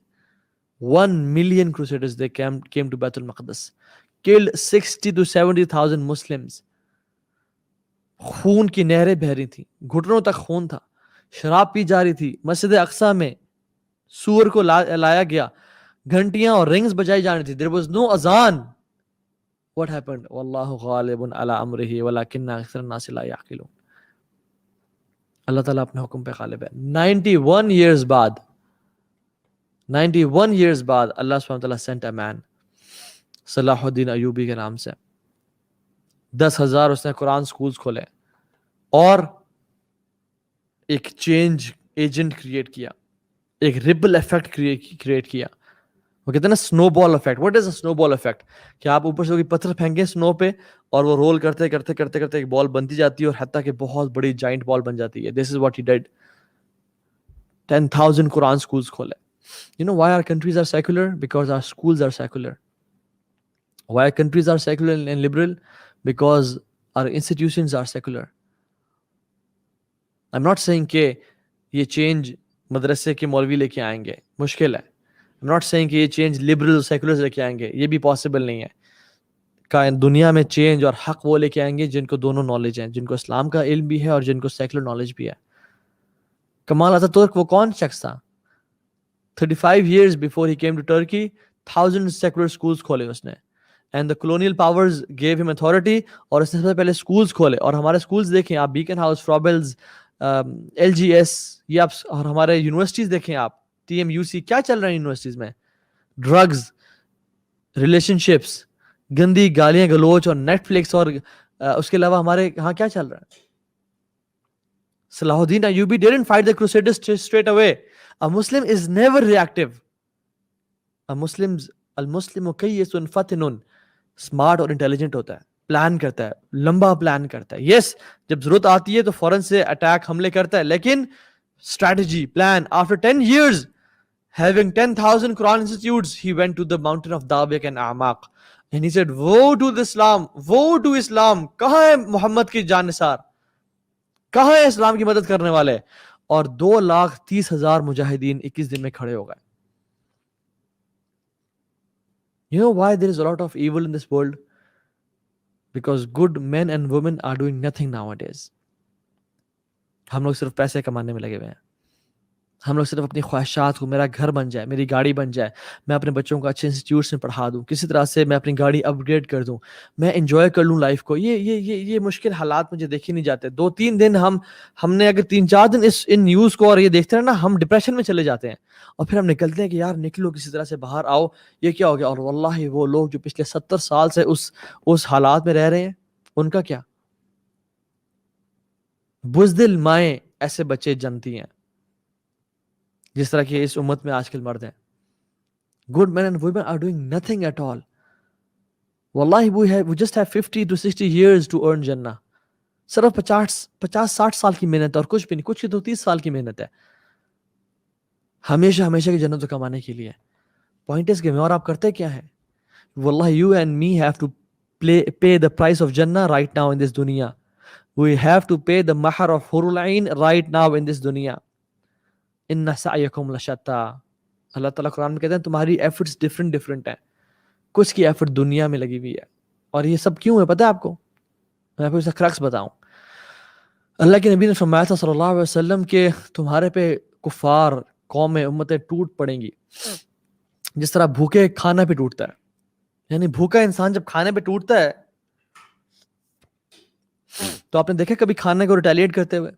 1 million crusaders, they came to بیت المقدس, killed 60 to 70,000 Muslims. خون کی نہریں بہہ رہی تھیں، گھٹنوں تک خون تھا، شراب پی جا رہی تھی. مسجد اقصیٰ میں سور کو لایا گیا، گھنٹیاں اور رنگز بجائی جا رہی تھی. there was no azan. what happened? واللہ غالب علی امرہ ولکن اکثر الناس لا یعقلون. اللہ تعالیٰ اپنے حکم پہ غالب ہے. 91 years بعد اللہ سبحانہ وتعالیٰ sent a man صلاح الدین ایوبی کے نام سے. 10,000 اس نے قرآن سکولز کھولے اور ایک چینج ایجنٹ کریٹ کیا، ایک ریپل ایفیکٹ کریٹ کیا. وہ کہتے ہیں نا سنو بال افیکٹ. واٹ از اے سنو بال افیکٹ؟ کہ آپ اوپر سے کوئی پتھر پھینکیں سنو پہ اور وہ رول کرتے کرتے کرتے کرتے ایک بال بنتی جاتی ہے اور حتیٰ کہ بہت بڑی جائنٹ بال بن جاتی ہے. This is what he did. 10,000 قرآن سکولز کھولے. You know why our countries are secular? Because our schools are secular. Why our countries are secular and liberal? Because our institutions are secular. I'm not saying کہ یہ چینج مدرسے کے مولوی لے کے آئیں گے، مشکل ہے. I'm not saying کہ یہ چینج liberal seculars لے کے آئیں گے، یہ بھی possible نہیں ہے. دنیا میں چینج اور حق وہ لے کے آئیں گے جن کو دونوں نالج ہیں، جن کو اسلام کا علم بھی ہے اور جن کو سیکولر نالج بھی ہے. کمال اتاتورک وہ کون شخص تھا؟ 35 years before he came to Turkey, thousands secular schools کھولے اس نے. And the colonial powers gave him authority, اور اس نے سب سے پہلے schools کھولے. اور ہمارے schools دیکھیں آپ، بیکن ہاؤس، فرابلز، LGS، یہ آپ، اور ہمارے یونیورسٹیز دیکھیں آپ، TMUC، کیا چل رہا ہے یونیورسٹیز میں؟ ڈرگز، ریلیشن شپس، گندی گالیاں گلوچ اور نیٹ فلکس، اور اس کے علاوہ ہمارے ہاں کیا چل رہا ہے؟ صلاح الدین Ayubi didn't fight the crusaders straight away. A Muslim is never reactive. المسلم کیس فتن، اسمارٹ اور انٹیلیجنٹ ہوتا ہے، پلان کرتا ہے، لمبا پلان کرتا ہے. یس جب ضرورت آتی ہے تو فوراً سے اٹیک، حملے کرتا ہے، لیکن strategy, plan. After 10 years having 10,000 Quran institutes, he went to the mountain of Dabiq and A'maq and he said, woe to Islam, woe to Islam. کہاں ہے محمد کی جانثار؟ کہاں ہے اسلام کی مدد کرنے والے؟ اور 2,30,000 مجاہدین 21 دن میں کھڑے ہو گئے. You know why there is a lot of evil in this world? Because good men and women are doing nothing nowadays. ہم لوگ صرف پیسے کمانے میں لگے ہوئے ہیں. ہم لوگ صرف اپنی خواہشات کو، میرا گھر بن جائے، میری گاڑی بن جائے، میں اپنے بچوں کو اچھے انسٹیٹیوٹس میں پڑھا دوں، کسی طرح سے میں اپنی گاڑی اپ گریڈ کر دوں، میں انجوائے کر لوں لائف کو. یہ مشکل حالات مجھے دیکھے نہیں جاتے. 2-3 دن ہم نے اگر 3-4 دن ان نیوز کو اور یہ دیکھتے ہیں نا، ہم ڈپریشن میں چلے جاتے ہیں اور پھر ہم نکلتے ہیں کہ یار نکلو، کسی طرح سے باہر آؤ، یہ کیا ہو گیا. اور واللہ وہ لوگ جو پچھلے 70 سال سے اس حالات میں رہ رہے ہیں، ان کا کیا؟ بزدل مائیں ایسے بچے جنتی ہیں جس طرح کہ اس امت میں آج کل مرد ہیں. Good men and women are doing nothing at all. Wallahi we just have 50 to 60 years to earn Jannah. صرف 50-60 سال کی محنت، اور کچھ بھی نہیں، کچھ کی تو 30 سال کی محنت ہے ہمیشہ کی جنت کو کمانے کے لیے. پوائنٹ اس کے میں، اور آپ کرتے کیا ہے؟ واللہ you and me have to pay the price of Jannah right now in this dunya. We have to pay the mahar of Hurul Ain right now in this dunya. ان سعیکم لشتا. اللہ تعالیٰ قرآن میں کہتے ہیں تمہاری ایفرٹس ڈفرینٹ ہیں. کچھ کی ایفرٹ دنیا میں لگی ہوئی ہے. اور یہ سب کیوں ہے پتہ ہے آپ کو؟ میں آپ کو اس کا کرکس بتاؤں. اللہ کے نبی نے فرمایا تھا صلی اللہ علیہ وسلم کہ تمہارے پہ کفار، قومیں، امتیں ٹوٹ پڑیں گی جس طرح بھوکے کھانا پہ ٹوٹتا ہے, یعنی بھوکا انسان جب کھانے پہ ٹوٹتا ہے تو آپ نے دیکھا کبھی کھانے کو ریٹیلیٹ کرتے ہوئے؟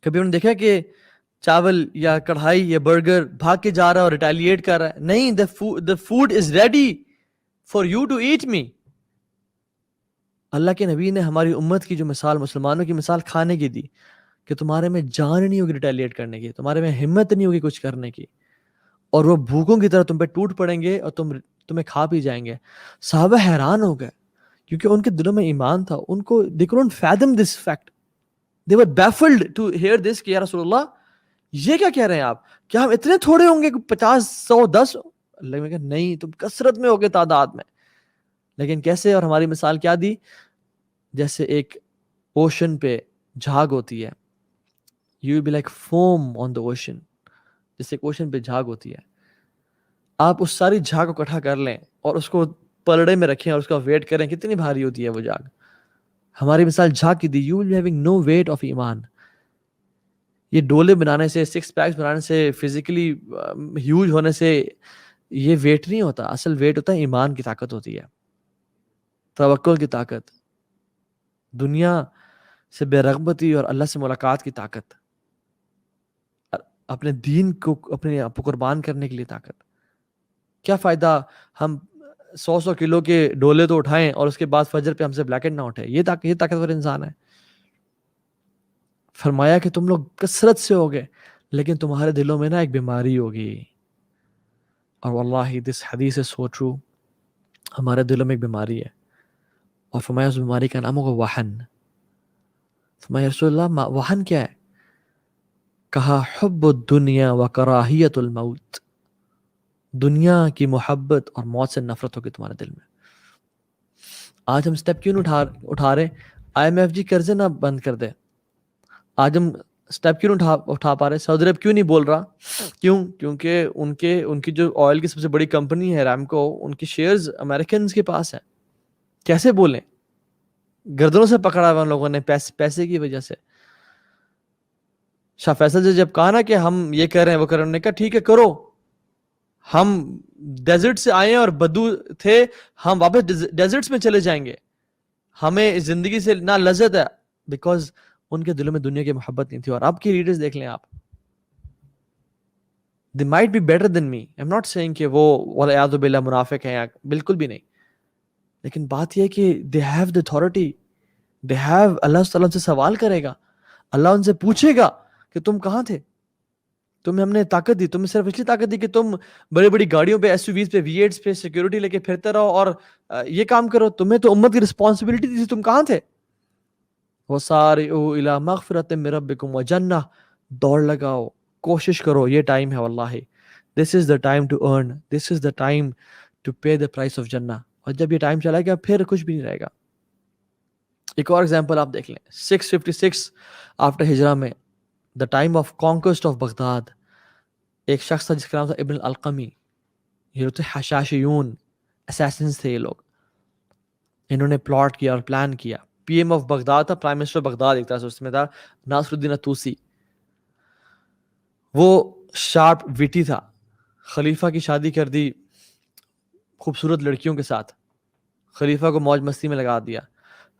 کبھی انہوں نے دیکھا کہ چاول یا کڑھائی یا برگر بھاگ کے جا رہا ہے اور ریٹیلیٹ کر رہا ہے؟ نہیں, the food is ready for you to eat me. اللہ کے نبی نے ہماری امت کی جو مثال, مسلمانوں کی مثال کھانے کی دی کہ تمہارے میں جان نہیں ہوگی ریٹیلیٹ کرنے کی, تمہارے میں ہمت نہیں ہوگی کچھ کرنے کی, اور وہ بھوکوں کی طرح تم پہ ٹوٹ پڑیں گے اور تمہیں کھا پی جائیں گے. صحابہ حیران ہو گئے کیونکہ ان کے دلوں میں ایمان تھا. ان کو they couldn't fathom this fact. They were baffled to hear this کہ یا رسول اللہ یہ کیا کہہ رہے ہیں آپ, کیا ہم اتنے تھوڑے ہوں گے, 50 100 10؟ اللہ نے کہا نہیں, تم کثرت میں ہوگے, تعداد میں. لیکن کیسے؟ اور ہماری مثال کیا دی؟ جیسے ایک اوشن پہ جھاگ ہوتی ہے, you will be like foam on the ocean. جیسے ایک اوشن پہ جھاگ ہوتی ہے, آپ اس ساری جھاگ کو اکٹھا کر لیں اور اس کو پلڑے میں رکھیں اور اس کا ویٹ کریں, کتنی بھاری ہوتی ہے وہ جھاگ. ہماری مثال جھاگ کی دی, you will be having no weight of ایمان. یہ ڈولے بنانے سے, 6 پیکس بنانے سے, فزیکلی ہیوج ہونے سے یہ ویٹ نہیں ہوتا. اصل ویٹ ہوتا ہے ایمان کی طاقت ہوتی ہے, توکل کی طاقت, دنیا سے بے رغبتی اور اللہ سے ملاقات کی طاقت, اپنے دین کو اپنے آپ کو قربان کرنے کے لیے طاقت. کیا فائدہ ہم 100 کلو کے ڈولے تو اٹھائیں اور اس کے بعد فجر پہ ہم سے بلیکٹ نہ اٹھے. یہ طاقتور انسان ہے. فرمایا کہ تم لوگ کثرت سے ہوگے لیکن تمہارے دلوں میں نا ایک بیماری ہوگی, اور واللہ this حدیث is so true. ہمارے دلوں میں ایک بیماری ہے, اور فرمایا اس بیماری کا نام ہوگا وہن. فرمایا رسول اللہ وہن کیا ہے؟ کہا حب الدنیا و کراہیت الموت. دنیا کی محبت اور موت سے نفرت ہوگی تمہارے دل میں. آج ہم سٹیپ کیوں نہیں اٹھا رہے؟ IMF قرضے نہ بند کر دے. آج ہم سٹیپ کیوں نہیں اٹھا پا رہے؟ سعودی عرب کیوں نہیں بول رہا؟ کیوں؟ کیونکہ ان کی جو آئل کی سب سے بڑی کمپنی ہے رامکو, ان کی شیئرز امریکنز کے پاس ہیں. کیسے بولیں؟ گردنوں سے پکڑا ہوا ان لوگوں نے پیسے کی وجہ سے. شاہ فیصل سے جب کہا نا کہ ہم یہ کر رہے ہیں وہ کر رہے ہیں, انہوں نے کہا ٹھیک ہے کرو, ہم ڈیزرٹ سے آئے اور بدو تھے, ہم واپس ڈیزرٹس میں چلے جائیں گے, ہمیں زندگی سے نہ لذت ہے, بیکاز ان کے دلوں میں دنیا کی محبت نہیں تھی. اور اب کی لیڈرز دیکھ لیں آپ, they might be better than me. I'm not saying کہ وہ والعیاذ باللہ منافق ہیں, بالکل بھی نہیں, لیکن بات یہ ہے کہ they have the authority, they have, اللہ تعالیٰ سے سوال کرے گا, اللہ ان سے پوچھے گا کہ تم کہاں تھے, تمہیں ہم نے طاقت دی, تمہیں صرف اس لیے طاقت دی کہ تم بڑی بڑی گاڑیوں پہ, SUVs پہ, V8s پہ سیکیورٹی لے کے پھرتے رہو اور یہ کام کرو, تمہیں تو امت کی رسپانسبلٹی دی تھی, تم کہاں تھے؟ وَسَارِعُوا إِلَىٰ مَغْفِرَةٍ مِّن رَبِّكُمْ وَجَنَّةٍ. دوڑ لگاؤ, کوشش کرو, یہ ٹائم ہے واللہ, this is the time to earn, this is the time to pay the price of Jannah. اور جب یہ ٹائم چلا گیا پھر کچھ بھی نہیں رہے گا. ایک اور ایگزامپل آپ دیکھ لیں, 656 آفٹر ہجرہ میں, the time of conquest of Baghdad, ایک شخص تھا جس کا نام تھا ابن القمی. یہ تھے حشاشیون, اسیسنز تھے یہ لوگ. انہوں نے پلاٹ کیا اور پلان کیا. PM آف بغداد تھا, پرائم منسٹر بغداد ایک طرح سے, اس میں تھا ناصر الدین الطوسی. وہ شارپ ویٹی تھا, خلیفہ کی شادی کر دی خوبصورت لڑکیوں کے ساتھ, خلیفہ کو موج مستی میں لگا دیا.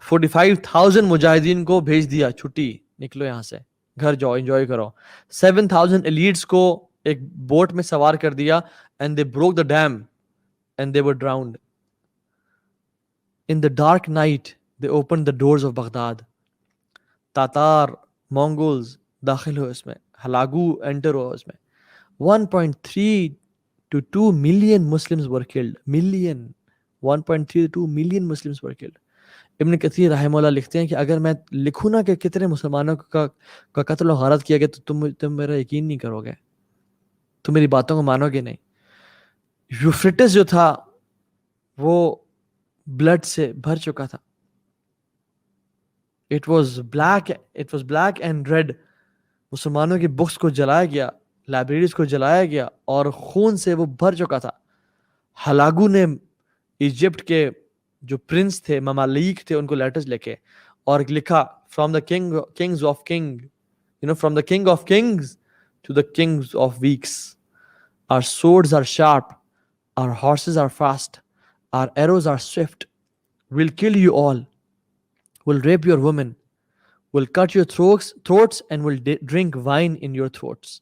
45,000 مجاہدین کو بھیج دیا, چھٹی, نکلو یہاں سے, گھر جاؤ, انجوائے کرو. 7,000 ایلیٹس کو ایک بوٹ میں سوار کر دیا, and they broke the dam and they were drowned. In the dark night they opened the doors of Baghdad. تاتار, مونگولز داخل ہوئے اس میں, ہلاگو انٹر ہوا اس میں. 1.3 to 2 million Muslims were killed. 1.3 to 2 million Muslims were killed. ابن کثیر رحمہ اللہ لکھتے ہیں کہ اگر میں لکھوں نا کہ کتنے مسلمانوں کا قتل و غارت کیا گیا تو تم میرا یقین نہیں کرو گے, تم میری باتوں کو مانو گے نہیں. یوفریٹس جو تھا وہ بلڈ سے بھر چکا تھا. It was black and red. مسلمانوں کی بکس کو جلایا گیا, لائبریریز کو جلایا گیا, اور خون سے وہ بھر چکا تھا. ہلاگو نے ایجپٹ کے جو پرنس تھے, ممالک تھے, ان کو لیٹرز لکھے اور لکھا from the kings of king, from the king of kings to the kings of weeks. Our swords are sharp, our horses are fast, our arrows are swift. We'll kill you all. We'll rape your women. We'll cut your throats and we'll drink wine in your throats.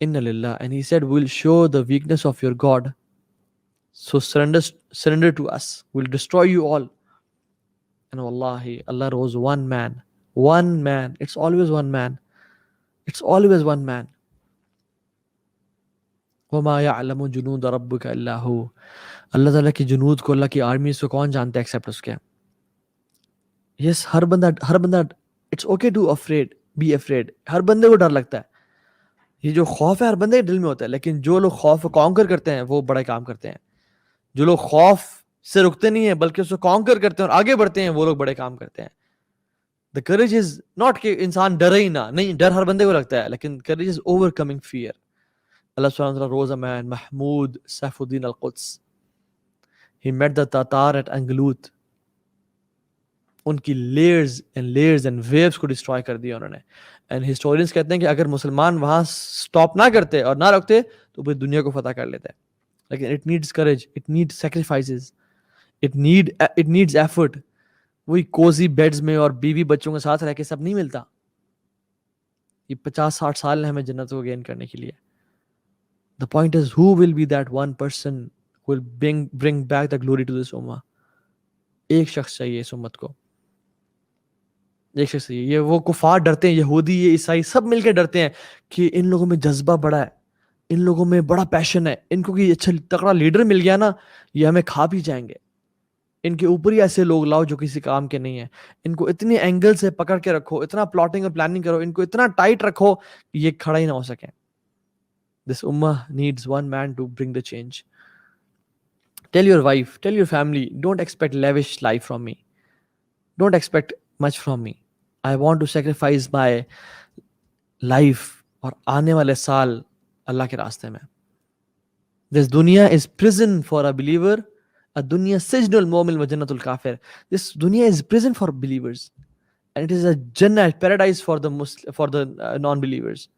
Inna lillah. And he said, we'll show the weakness of your God. So surrender to us. We'll destroy you all. And wallahi, Allah rose one man. One man. It's always one man. It's always one man. وَمَا يَعْلَمُ جُنُودَ رَبُّكَ إِلَّا هُوَ. اللہ تعالیٰ کی جنود کو, اللہ کی آرمیز کو کون جانتا ہے ایکسپٹ اس کے. یس, ہر بندہ it's okay to afraid, be afraid. ہر بندے کو ڈر لگتا ہے. یہ جو خوف ہے ہر بندے کے دل میں ہوتا ہے, لیکن جو لوگ خوف کو کانکر کرتے ہیں وہ بڑے کام کرتے ہیں. جو لوگ خوف سے رکتے نہیں ہیں بلکہ اس کو کانکر کرتے ہیں اور آگے بڑھتے ہیں, وہ لوگ بڑے کام کرتے ہیں. دا کریج از ناٹ کہ انسان ڈرے ہی نہ, نہیں, ڈر ہر بندے کو لگتا ہے, لیکن courage is overcoming fear. اللہ سبحانہ وتعالی rose a man, Mahmud Saifuddin al-Quds. He met the Tatar at Anglut. ان کی لیئرز اینڈ ویوز کو ڈسٹروائے کر دیا انہوں نے. اینڈ ہسٹورینس کہتے ہیں کہ اگر مسلمان وہاں سٹاپ نہ کرتے اور نہ رکھتے تو پھر دنیا کو فتح کر لیتے. لیکن it needs courage, it needs sacrifices, it needs effort. وہی کوزی بیڈز میں اور بیوی بچوں کے ساتھ رہ کے سب نہیں ملتا. یہ 50-60 سال ہیں ہمیں جنت کو گین کرنے کے لیے. The point is, who will be that one person who will bring back the glory to this ummah? ایک شخص چاہیے اس امت کو, ایک شخص چاہیے. یہ وہ کفار ڈرتے ہیں, یہودی, یہ عیسائی, سب مل کے ڈرتے ہیں کہ ان لوگوں میں جذبہ بڑا ہے, ان لوگوں میں بڑا پیشن ہے, ان کو کوئی اچھا تکڑا لیڈر مل گیا نا, یہ ہمیں کھا بھی جائیں گے. ان کے اوپر ہی ایسے لوگ لاؤ جو کسی کام کے نہیں ہیں. ان کو اتنے اینگل سے پکڑ کے رکھو, اتنا پلاٹنگ اور پلاننگ کرو, ان کو اتنا ٹائٹ رکھو کہ یہ کھڑا ہی نہ ہو سکیں. This ummah needs one man to bring the change. Tell your wife, tell your family, don't expect lavish life from me. Don't expect much from me. I want to sacrifice my life اور آنے والے سال اللہ کے راستے میں. This dunya is prison for a believer. الدنیا سجن المؤمن وجنت الکافر. This dunya is prison for believers and it is a jannah, paradise for the non-believers.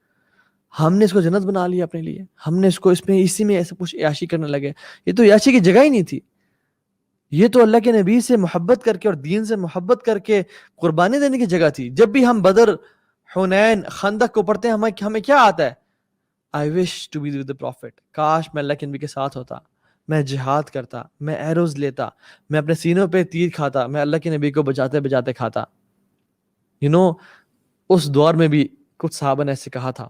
ہم نے اس کو جنت بنا لیا اپنے لیے. ہم نے اس کو اسی میں ایسا کچھ عیاشی کرنے لگے. یہ تو عیاشی کی جگہ ہی نہیں تھی. یہ تو اللہ کے نبی سے محبت کر کے اور دین سے محبت کر کے قربانی دینے کی جگہ تھی. جب بھی ہم بدر, حنین, خندق کو پڑھتے ہیں ہمیں کیا آتا ہے؟ I wish to be with the prophet. کاش میں اللہ کے نبی کے ساتھ ہوتا, میں جہاد کرتا, میں ایروز لیتا, میں اپنے سینوں پہ تیر کھاتا, میں اللہ کے نبی کو بجاتے بجاتے کھاتا. اس دور میں بھی کچھ صحابہ نے ایسے کہا تھا.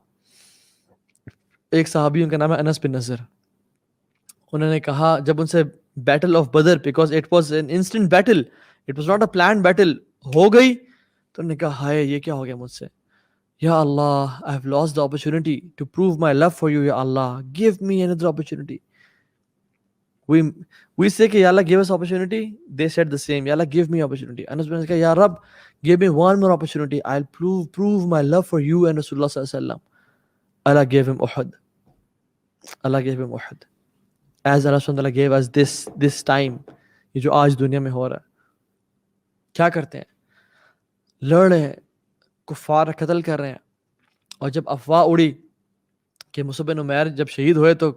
ایک صحابی, ان کا نام ہے انس بن نضر. انہوں نے کہا جب ان سے battle of Badr, because it was an instant battle, it was not a planned battle, ہو گئی تو انہوں نے کہا ہائے یہ کیا ہو گیا مجھ سے, یا اللہ I have lost the opportunity to prove my love for you, یا اللہ give me another opportunity. We say کہ یا اللہ give us opportunity, they said the same, یا اللہ give me opportunity. انس بن نضر کہا یا رب give me one more opportunity, I'll prove my love for you and Rasulullah صلی اللہ علیہ وسلم. Allah gave him Uhud. Allah gave him Uhud. As Allah subhanahu wa ta'ala gave us this time. یہ جو آج دنیا میں ہو رہا ہے. کیا کرتے ہیں؟ لڑ رہے ہیں, کفار قتل کر رہے ہیں. اور جب افواہ اڑی کہ مصعب بن عمیر جب شہید ہوئے تو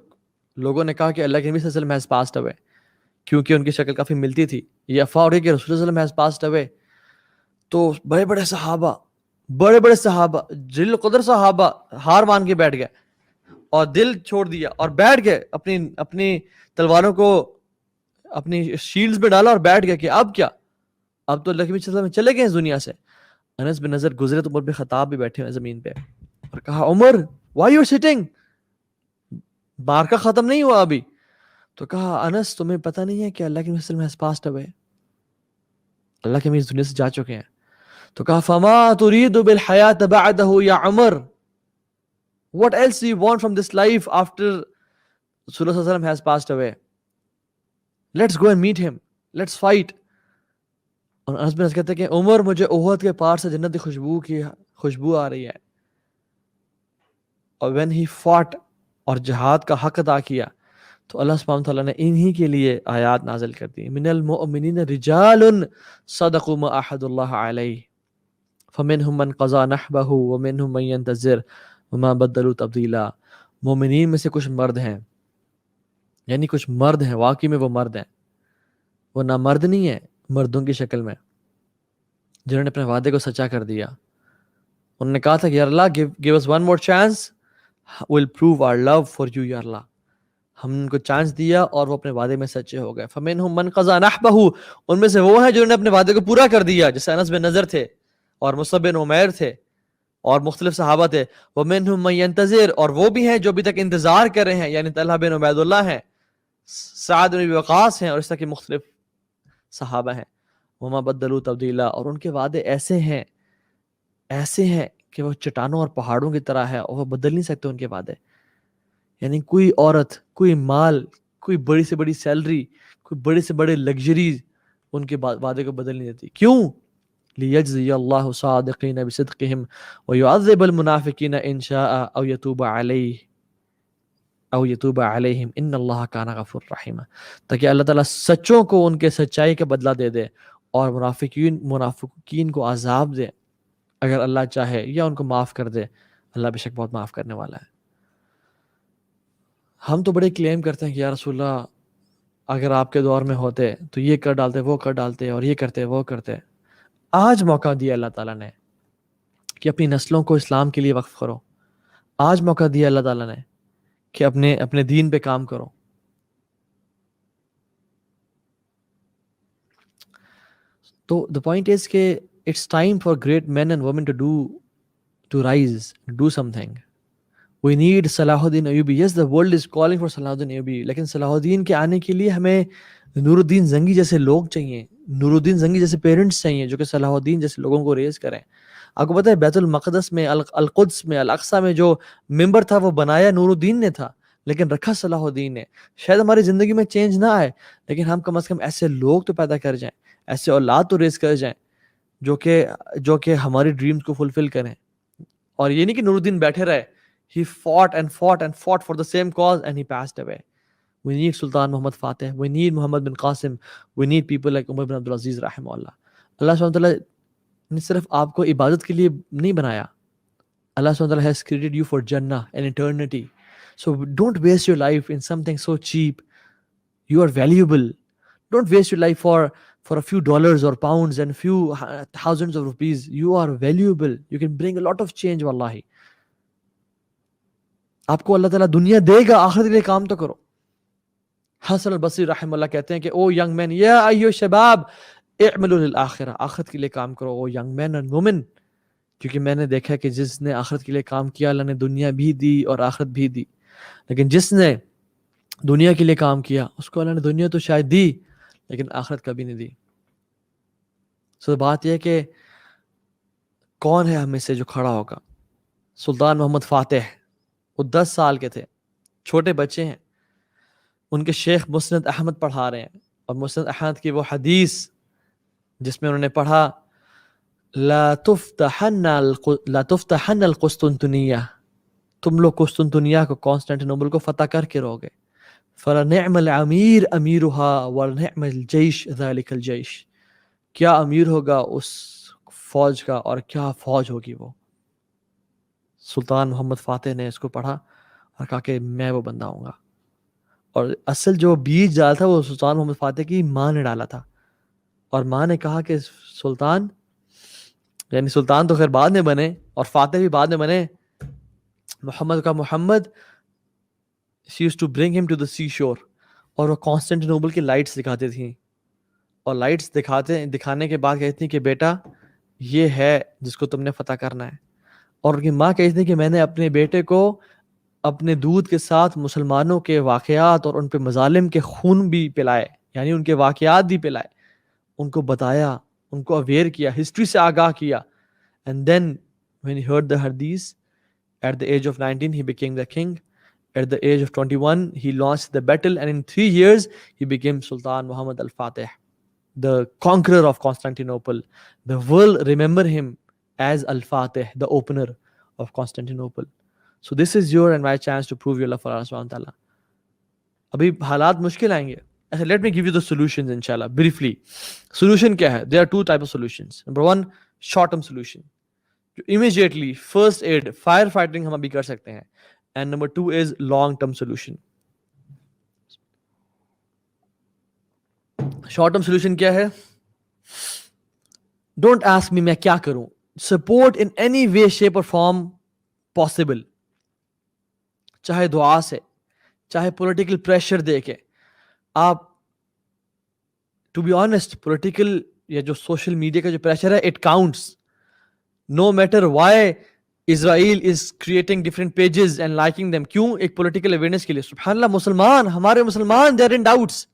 لوگوں نے کہا کہ اللہ کے نبی صلی اللہ علیہ وسلم has passed away, کیونکہ ان کی شکل کافی ملتی تھی. یہ افواہ اڑی کہ رسول اللہ صلی اللہ علیہ وسلم has passed away. تو بڑے بڑے صحابہ جلیل القدر صحابہ ہار مان کے بیٹھ گئے اور دل چھوڑ دیا اور بیٹھ گئے, اپنی تلواروں کو اپنی شیلڈز میں ڈالا اور بیٹھ گئے کہ اب کیا, اب تو اللہ کے نبی صلی اللہ علیہ وسلم چلے گئے اس دنیا سے. انس بن نضر گزرے تو عمر بن خطاب بھی بیٹھے ہوئے زمین پہ اور کہا عمر why you sitting, مارکا ختم نہیں ہوا ابھی. تو کہا انس تمہیں پتہ نہیں ہے کہ اللہ کے نبی صلی اللہ علیہ وسلم has passed away, اللہ کے نبی اس دنیا سے جا چکے ہیں. تو کہا فما تريد بالحیات بعده یا عمر, what else do you want from this life after Rasulullah صلی اللہ علیہ وسلم has passed away? Let's go and meet him, let's fight. اور انس بن نضر کہتے ہیں کہ عمر مجھے احد کے پار سے جنت کی خوشبو آ رہی ہے. اور when he fought اور جہاد کا حق ادا کیا تو اللہ سبحانہ وتعالیٰ نے انہی کے لیے آیات نازل کر دی. من المؤمنین رجال صدقوا ما عاهدوا اللہ علیہ فمنهم من قضى نحبه ومنهم من ينتظر وما بدلوا تبدیلا. مومنین میں سے کچھ مرد ہیں، یعنی کچھ مرد ہیں، واقعی میں وہ مرد ہیں، وہ نہ مرد نہیں ہیں مردوں کی شکل میں، جنہوں نے اپنے وعدے کو سچا کر دیا. انہوں نے کہا تھا کہ یا اللہ give us one more chance, we'll prove our love for you یا اللہ. ہم نے ان کو چانس دیا اور وہ اپنے وعدے میں سچے ہو گئے. فمنهم من قضى نحبه، ان میں سے وہ ہیں جنہوں نے اپنے وعدے کو پورا کر دیا، جیسے انس بن نضر تھے اور مصعب بن عمیر تھے اور مختلف صحابہ تھے. ومنهم من ينتظر، اور وہ بھی ہیں جو ابھی تک انتظار کر رہے ہیں، یعنی طلحہ بن عبید اللہ ہیں، سعد بن وقاص ہیں، اور اس طرح کے مختلف صحابہ ہیں. وما بدلوا تبدیلا، اور ان کے وعدے ایسے ہیں کہ وہ چٹانوں اور پہاڑوں کی طرح ہے، اور وہ بدل نہیں سکتے ان کے وعدے. یعنی کوئی عورت، کوئی مال، کوئی بڑی سے بڑی سیلری، کوئی بڑے سے بڑے لگژریز ان کے وعدے کو بدل نہیں دیتی. کیوں؟ لِيَجْزِيَ اللَّهُ صَادِقِينَ بِصِدْقِهِمْ وَيُعَذِّبَ الْمُنَافِقِينَ إِنْ شَاءَ أَوْ يَتُوبَ عَلَيْهِمْ إِنَّ اللَّهَ كَانَ غَفُورًا رَحِيمًا، تاکہ اللہ تعالیٰ سچوں کو ان کے سچائی کا بدلہ دے دے اور منافقین کو عذاب دے اگر اللہ چاہے، یا ان کو معاف کر دے. اللہ بے شک بہت معاف کرنے والا ہے. ہم تو بڑے کلیم کرتے ہیں کہ یا رسول اللہ اگر آپ کے دور میں ہوتے تو یہ کر ڈالتے، وہ کر ڈالتے، اور یہ کرتے، وہ کرتے. آج موقع دیا اللہ تعالیٰ نے کہ اپنی نسلوں کو اسلام کے لیے وقف کرو. آج موقع دیا اللہ تعالیٰ نے کہ اپنے دین پہ کام کرو. تو the point is کہ it's time for great men and women to rise, do something. We need صلاح الدین Ayubi. Yes, the world is calling for صلاح الدین ایوبی، لیکن صلاح الدین کے آنے کے لیے ہمیں نور الدین زنگی جیسے لوگ چاہیے، نور الدین زنگی جیسے پیرنٹس چاہیے جو کہ صلاح الدین جیسے لوگوں کو ریز کریں. آپ کو پتہ ہے بیت المقدس میں، القدس میں، الاقصی میں جو ممبر تھا وہ بنایا نور الدین نے تھا، لیکن رکھا صلاح الدین نے. شاید ہماری زندگی میں چینج نہ آئے، لیکن ہم کم از کم ایسے لوگ تو پیدا کر جائیں، ایسے اولاد تو ریز کر جائیں جو کہ ہماری ڈریمز کو فلفل کریں. اور یہ نہیں کہ نور الدین بیٹھے رہے. He fought and fought and fought for the same cause and he passed away. We need Sultan Muhammad Fateh. We need Muhammad bin Qasim. We need people like Umar bin Abdul Aziz رحمہ اللہ. اللہ سبحانہ وتعالیٰ نے صرف آپ کو عبادت کے لیے نہیں بنایا. اللہ سبحانہ وتعالیٰ has created you for Jannah and eternity. So don't waste your life in something so cheap. You are valuable. Don't waste your life for a few dollars or pounds and few thousands of rupees. You are valuable. You can bring a lot of change wallahi. آپ کو اللہ تعالیٰ دنیا دے گا، آخرت کے لیے کام تو کرو. حسن البصری رحمہ اللہ کہتے ہیں کہ او ینگ مین یا ایو شباب اعملوا للآخرہ، آخرت کے لیے کام کرو او ینگ مین اینڈ وومن، کیونکہ میں نے دیکھا کہ جس نے آخرت کے لیے کام کیا اللہ نے دنیا بھی دی اور آخرت بھی دی، لیکن جس نے دنیا کے لیے کام کیا اس کو اللہ نے دنیا تو شاید دی لیکن آخرت کبھی نہیں دی. سو بات یہ ہے کہ کون ہے ہم میں سے جو کھڑا ہوگا. سلطان محمد فاتح، وہ 10 سال کے تھے، چھوٹے بچے ہیں. ان کے شیخ مسند احمد پڑھا رہے ہیں، اور مسند احمد کی وہ حدیث جس میں انہوں نے پڑھا لا تفتحن القسطنطنیہ، تم لوگ قسطنطنیہ کو، کانسٹینٹینوپل کو فتح کر کے رہو گے. فلنعم الامیر امیرها ولنعم الجیش ذلک الجیش، کیا امیر ہوگا اس فوج کا اور کیا فوج ہوگی وہ. سلطان محمد فاتح نے اس کو پڑھا اور کہا کہ میں وہ بندہ ہوں گا. اور اصل جو بیج ڈالا تھا وہ سلطان محمد فاتح کی ماں نے ڈالا تھا، اور ماں نے کہا کہ سلطان، یعنی سلطان تو خیر بعد میں بنے اور فاتح بھی بعد میں بنے، محمد کا محمد she used to bring him to the sea shore، اور وہ کانسٹینٹینوپل کی لائٹس دکھاتی تھیں، اور لائٹس دکھانے کے بعد کہتی تھیں کہ بیٹا یہ ہے جس کو تم نے فتح کرنا ہے. اور ان کی ماں کہتی تھی کہ میں نے اپنے بیٹے کو اپنے دودھ کے ساتھ مسلمانوں کے واقعات اور ان پہ مظالم کے خون بھی پلائے، یعنی ان کے واقعات بھی پلائے، ان کو بتایا، ان کو اویئر کیا، ہسٹری سے آگاہ کیا. And then when he heard the hadith, at the age of 19 he became the king. At the age of 21 he launched the battle, and in 3 years he became Sultan Muhammad al-Fatih, the conqueror of Constantinople. The world remember him as Al-Fatih, the opener of Constantinople. So this is your and my chance to prove your love for Allah subhanahu wa ta'ala. ابھی حالات مشکل آئیں گے. Let me give you the solutions inshallah briefly. Solution کیا ہے؟ There are 2 types of solutions. Number 1, short term solution. immediately first aid, fire fighting ہم ابھی کر سکتے ہیں. And number 2 is long term solution. Short term solution کیا ہے؟ Don't ask me میں کیا کروں. Support in any way, shape or form possible. چاہے دعا سے, چاہے پولیٹیکل پریشر دے کے. آپ ٹو بی آنیسٹ پولیٹیکل یا جو سوشل میڈیا کا جو پریشر ہے it counts. No matter why Israel is creating different pages and liking them. کیوں؟ ایک پولیٹیکل اویئرنیس کے لیے. سبحان اللہ, مسلمان, ہمارے مسلمان دے آر ان ڈاؤٹس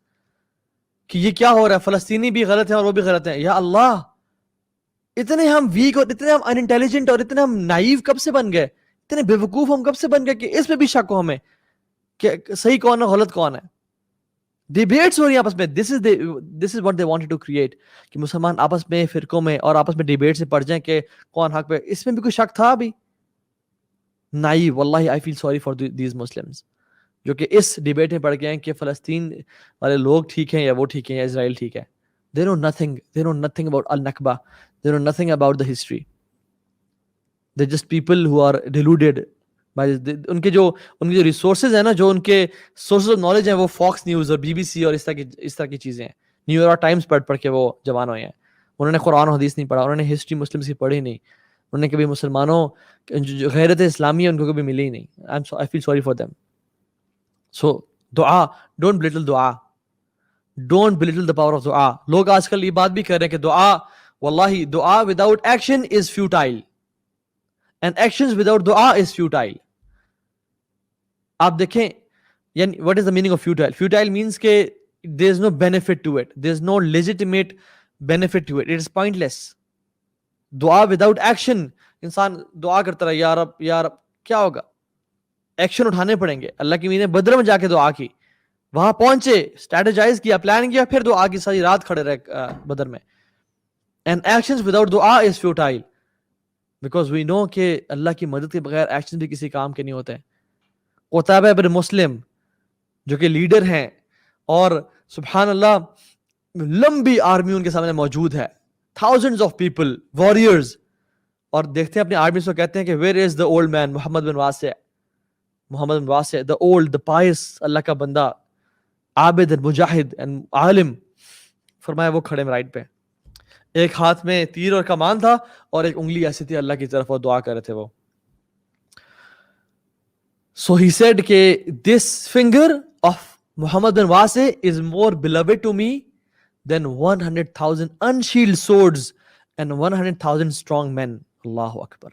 کہ یہ کیا ہو رہا ہے, فلسطینی بھی غلط ہیں اور وہ بھی غلط ہیں. یا اللہ, اتنے ہم ویک اور اتنے ہم ان انٹیلیجنٹ اور اتنے ہم نائیو کب سے بن گئے, اتنے بیوقوف ہم کب سے بن گئے کہ اس پہ بھی شک ہو ہمیں کہ صحیح کون ہے غلط کون ہے. ڈیبیٹس ہو رہی ہیں آپس میں. This is what they wanted to create, کہ مسلمان آپس میں فرقوں میں اور آپس میں ڈیبیٹ سے پڑ جائیں کہ کون حق پہ. اس میں بھی کوئی شک تھا ابھی؟ نائیو. واللہ I feel sorry for these Muslims جو کہ اس ڈیبیٹ میں پڑ گئے ہیں کہ فلسطین والے لوگ ٹھیک ہیں یا وہ ٹھیک ہیں یا اسرائیل ٹھیک ہے. They know nothing about al-Nakba. They know nothing about the history. They're just people who are deluded by ان کے جو ریسورسز ہیں نا, جو ان کے سورسز آف نالج ہیں وہ فاکس نیوز اور بی بی سی اور اس طرح کی چیزیں ہیں. نیو یارک ٹائمز پڑھ کے وہ جوان ہوئے ہیں. انہوں نے قرآن و حدیث نہیں پڑھا, انہوں نے ہسٹری مسلمس کی پڑھی نہیں, انہوں نے کبھی مسلمانوں جو غیرت اسلامی ہے ان کو کبھی ملی ہی نہیں. I feel sorry for them. So دعا, don't belittle دعا, don't belittle the power of دعا. لوگ آج کل یہ بات بھی کر رہے ہیں کہ دعا, واللہ دعا without action is futile and actions without دعا is futile. آپ دیکھیں یعنی what is the meaning of futile? Futile means کہ there is no benefit to it, there is no legitimate benefit to it, it is pointless. دعا without action, انسان دعا کرتا رہا یا رب یا رب, کیا ہوگا؟ ایکشن اٹھانے پڑیں گے. اللہ کی مین بدر میں جا کے دعا کی, وہاں پہنچے, اسٹریٹجائز کیا, پلان کیا, پھر دعا کی, ساری رات کھڑے رہے بدر میں. And actions without دعا is futile because we know کہ اللہ کی مدد کے بغیر ایکشن بھی کسی کام کے نہیں ہوتے. قطابہ بن مسلم جو کہ لیڈر ہیں اور سبحان اللہ لمبی آرمی ان کے سامنے موجود ہے, thousands of people, warriors, اور دیکھتے ہیں اپنی آرمی سے کہتے ہیں کہ where is the old man محمد بن واسع, the old, the pious, اللہ کا بندہ, عابد, مجاہد and عالم. فرمایا وہ کھڑے رائٹ پہ, ایک ہاتھ میں تیر اور کمان تھا اور ایک انگلی ایسی تھی اللہ کی طرف, اور دعا کر رہے تھے وہ. So he said کہ this finger of Muhammad bin Wasi is more beloved to me than 100,000 unshielded swords and 100,000 strong men. Allahu Akbar.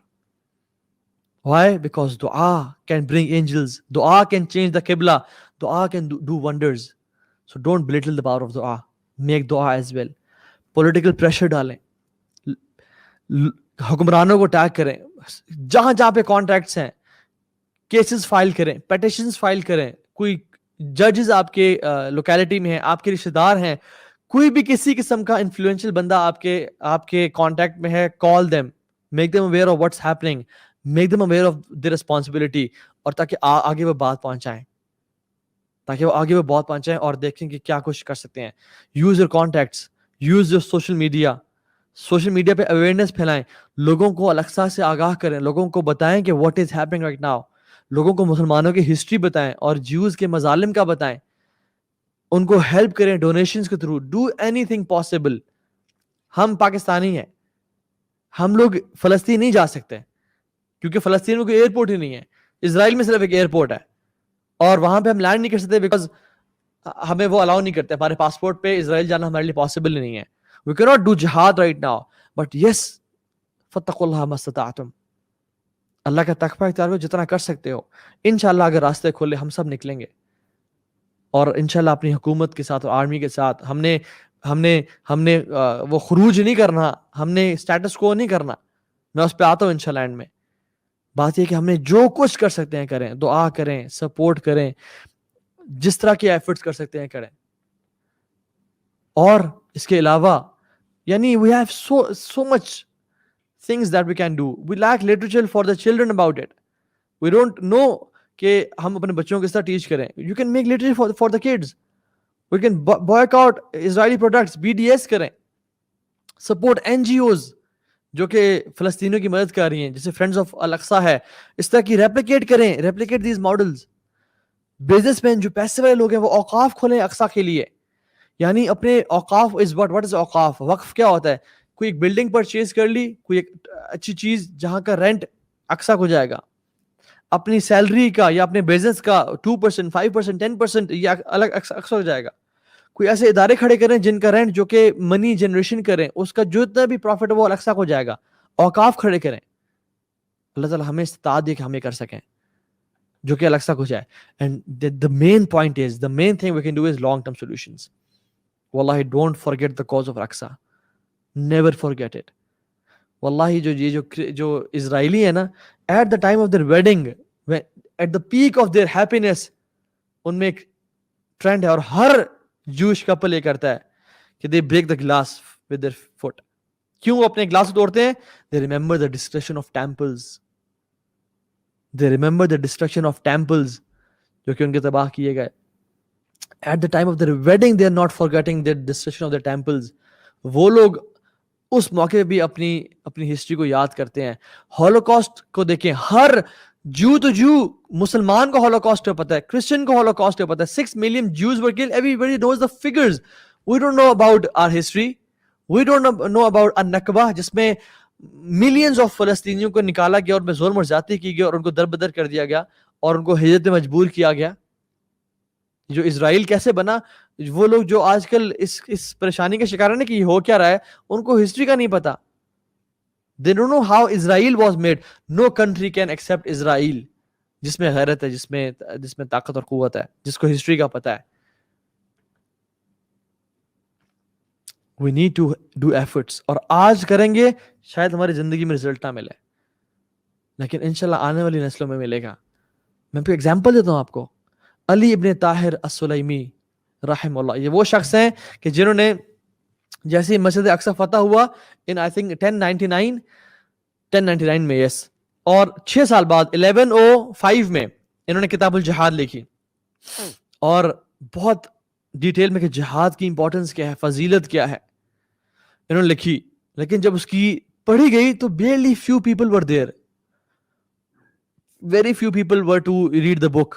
Why? Because dua can bring angels, dua can change the qibla, dua can do wonders. So don't belittle the power of dua. Make dua as well. Political pressure ڈالیں, حکمرانوں کو ٹیگ کریں, جہاں جہاں پہ کانٹیکٹس ہیں کیسز فائل کریں, پیٹیشنز فائل کریں. کوئی ججز آپ کے لوکیلٹی میں ہیں, آپ کے رشتہ دار ہیں, کوئی بھی کسی قسم کا انفلوئنشل بندہ آپ کے کانٹیکٹ میں ہے, call them, make them aware of what's happening, make them aware of the responsibility, اور تاکہ آگے وہ بات پہنچائیں, اور دیکھیں کہ کیا کچھ کر سکتے ہیں. Use your contacts, use your social media پہ اویئرنیس پھیلائیں, لوگوں کو الیکسا سے آگاہ کریں, لوگوں کو بتائیں کہ what is happening right now, لوگوں کو مسلمانوں کی ہسٹری بتائیں اور جیوز کے مظالم کا بتائیں, ان کو ہیلپ کریں ڈونیشنز کے through. Do any thing possible. ہم پاکستانی ہیں, ہم لوگ فلسطین نہیں جا سکتے کیونکہ فلسطین میں کوئی ایئرپورٹ ہی نہیں ہے. اسرائیل میں صرف ایک ایئرپورٹ ہے اور وہاں پہ ہم لینڈ نہیں کر سکتے بیکاز ہمیں وہ الاؤ نہیں کرتے, ہمارے پاسپورٹ پہ اسرائیل جانا ہمارے لیے پاسبل نہیں ہے. We cannot do jihad right now, but yes, فَاتَّقُوا اللَّهَ مَا اسْتَطَعْتُمْ. اللہ کا تقوی اختیار کرو جتنا کر سکتے ہو. انشاءاللہ اگر راستے کھولے ہم سب نکلیں گے, اور انشاءاللہ اپنی حکومت کے ساتھ اور آرمی کے ساتھ. ہم نے وہ خروج نہیں کرنا, ہم نے اسٹیٹس کو نہیں کرنا. میں اس پہ آتا ہوں انشاءاللہ اینڈ میں. بات یہ کہ ہم نے جو کچھ کر سکتے ہیں کریں, دعا کریں, سپورٹ کریں, جس طرح کے ایفرٹس کر سکتے ہیں کریں. اور اس کے علاوہ یعنی we have so much things that we can do. We lack literature for the children about it. We don't know کہ ہم اپنے بچوں کو کس طرح ٹیچ کریں. You can make literature for the kids. We can boycott Israeli products, BDS کریں, support NGOs, جو کہ فلسطینیوں کی مدد کر رہی ہیں، جیسے فرینڈز آف الاقصی ہے، اس طرح کی ریپلیکیٹ کریں، replicate these models. Business man جو پیسے والے لوگ ہیں وہ اوقاف کھولیں اقصی کے لیے، یعنی اپنے اوقاف از واٹ از اوقاف. وقف کیا ہوتا ہے؟ کوئی ایک بلڈنگ پرچیز کر لی، کوئی ایک اچھی چیز جہاں کا رینٹ اقصی کو جائے گا، اپنی سیلری کا یا اپنے بزنس کا 2%، 5%، 10% یہ الگ اقصی ہو جائے گا. کوئی ایسے ادارے کھڑے کریں جن کا رینٹ جو کہ منی جنریشن کریں، اس کا جتنا بھی پروفٹ ہے وہ اقصی کو جائے گا. اوقاف کھڑے کریں. اللہ تعالیٰ ہمیں استطاعت دے کہ ہم یہ کر سکیں جو کہ اقصی کو جائے. And the main point is, the main thing we can do is long term solutions. Wallahi, don't forget the cause of Aqsa. Never forget it. Wallahi, جو اسرائیلی ہے نا، at the time of their wedding, at the peak of their happiness, ان میں ایک ٹرینڈ ہے اور ہر جوش کپل یہ کرتا ہے کہ they break the glass with their foot. کیوں وہ اپنے گلاس کو توڑتے ہیں؟ they remember the destruction of temples. They remember the destruction of temples جو کہ ان کے تباہ کیے گئے. At the time of their wedding they are not forgetting the destruction of their temples. وہ لوگ اس موقع پہ بھی اپنی ہسٹری کو یاد کرتے ہیں. ہولوکاسٹ کو دیکھیں، ہر جو مسلمان کو ہولوکاسٹ کا پتہ ہے، کرسچن کو ہولوکاسٹ کا پتہ ہے. 6 million Jews were killed. Everybody knows the figures. We don't know about our history. We don't know about النکبہ جس میں ملینز آف فلسطینیوں کو نکالا گیا اور میں ظلم اور زیادتی کی گئی اور ان کو دربدر کر دیا گیا اور ان کو ہجرت میں مجبور کیا گیا. جو اسرائیل کیسے بنا، وہ لوگ جو آج کل اس پریشانی کا شکار ہے کہ یہ ہو کیا رہا ہے، ان کو ہسٹری کا نہیں پتا. They don't know how Israel was made. No country can accept Israel جس میں غیرت ہے، جس میں طاقت اور قوت ہے، جس کو ہسٹری کا پتا ہے. We need to do efforts. اور آج کریں گے شاید ہماری زندگی میں رزلٹ نہ ملے، لیکن انشاءاللہ آنے والی نسلوں میں ملے گا. میں کوئی ایگزامپل دیتا ہوں آپ کو. علی ابن طاہر السلیمی رحم اللہ، یہ وہ شخص ہیں کہ جنہوں نے جیسے مسجد اقصی فتح ہوا ان آئی تھنک 1099 میں، یس، اور 6 سال بعد 1105 میں انہوں نے کتاب الجہاد لکھی اور بہت ڈیٹیل میں کہ جہاد کی امپورٹنس کیا ہے، فضیلت کیا ہے انہوں نے لکھی. لیکن جب اس کی پڑھی گئی تو barely few people were there. Very few people were to read the book.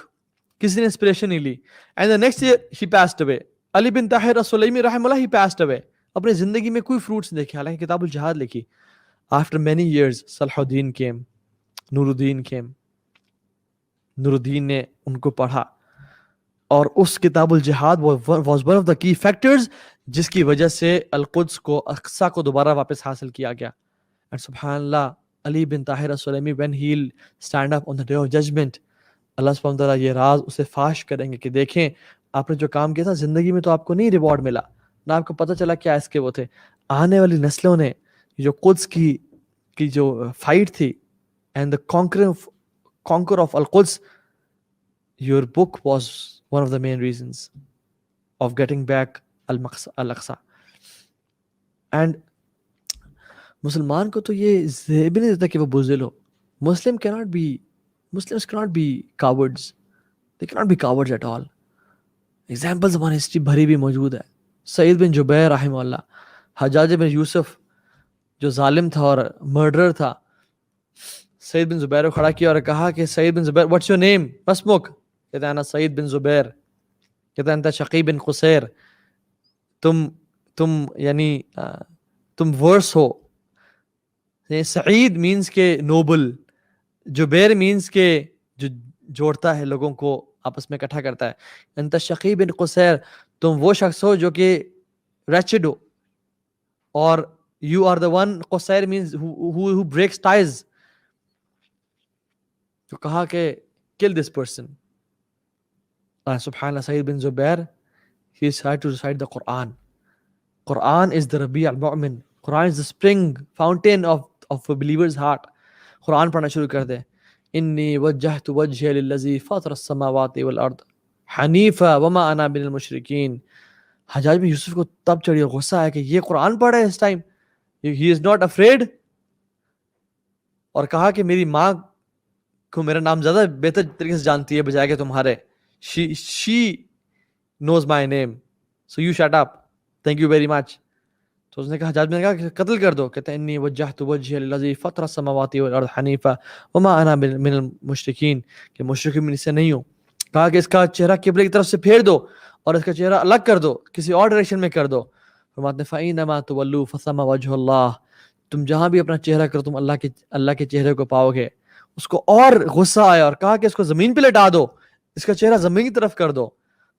کسی نے انسپریشن نہیں لی. And the next year he passed away. علی بن طاہر السلیمی رحم اللہ he passed away. اپنے زندگی میں کوئی فروٹس نہیں دیکھے حالانکہ کتاب الجہاد لکھی. After many years صلاح الدین came. نور الدین came. نور الدین نے ان کو پڑھا اور اس کتاب الجہاد was one of the key factors جس کی وجہ سے القدس کو اقصی کو دوبارہ واپس حاصل کیا گیا. And سبحان اللہ، علی بن Tahir السلیمی when he'll stand up on the day of judgment, اللہ سبحانہ وتعالیٰ یہ راز اسے فاش کریں گے کہ دیکھیں آپ نے جو کام کیا تھا زندگی میں تو آپ کو نہیں ریوارڈ ملا، نہ آپ کو پتہ چلا کیا اس کے وہ تھے. آنے والی نسلوں نے جو قدس کی جو فائٹ تھی and the conquer of القدس، your book was one of the main reasons of getting back al-Aqsa. And مسلمان کو تو یہ بھی نہیں دیتا کہ وہ بزدل ہو. Muslims cannot be cowards. They cannot be cowards at all. Examples ہماری ہسٹری بھری بھی موجود ہے. سعید بن جبیر رحمہ اللہ، حجاج بن یوسف جو ظالم تھا اور مرڈرر تھا، سعید بن زبیر کو کھڑا کیا اور کہا کہ سعید بن زبیر what's your name؟ اسمک؟ کہتا ہے انا سعید بن زبیر. کہتا ہے انت شقی بن قصیر، تم ورس ہو. سعید مینس کہ نوبل، جبیر مینس کہ جو جوڑتا ہے لوگوں کو آپس میں اکٹھا کرتا ہے. انت شقی بن قصیر، تم وہ شخص ہو جو کہ ریچڈ ہو، اور یو آر دا ون، قصیر مینس who breaks ties. تو کہا کہ kill this person. سبحان اللہ، سعید بن زبیر he tried to recite the Quran. Quran is the Rabi' al-Mu'min. Quran is the spring fountain of a believer's heart. قرآن پڑھنا شروع کر دے. انی وجہت وجہی للذی فاطر السماوات والارض حنیفا وما انا من المشرکین. حجاج بن یوسف کو تب چڑھی اور غصہ ہے کہ یہ قرآن پڑھ رہا ہے اس time. He is not afraid. اور کہا کہ میری ماں کو میرا نام زیادہ بہتر طریقے سے جانتی ہے بجائے کہ تمہارے. She knows my name. So you shut up. Thank you very much. تو اس نے کہا، حجاج نے کہا کہ قتل کر دو. کہتے ہیں انی وجہت وجہی للذی فطر السماوات والارض حنیفا وما انا من المشرکین، کہ مشرک میں سے نہیں ہوں. کہا کہ اس کا چہرہ قبلے کی طرف سے پھیر دو اور اس کا چہرہ الگ کر دو، کسی اور ڈائریکشن میں کر دو. فرماتے ہیں فَإِنَّمَا تُوَلُّوا فَثَمَّ وَجْهُ اللَّهِ، تم جہاں بھی اپنا چہرہ کرو تم اللہ کے چہرے کو پاؤ گے. اس کو اور غصہ آیا اور کہا کہ اس کو زمین پہ لٹا دو، اس کا چہرہ زمین کی طرف کر دو.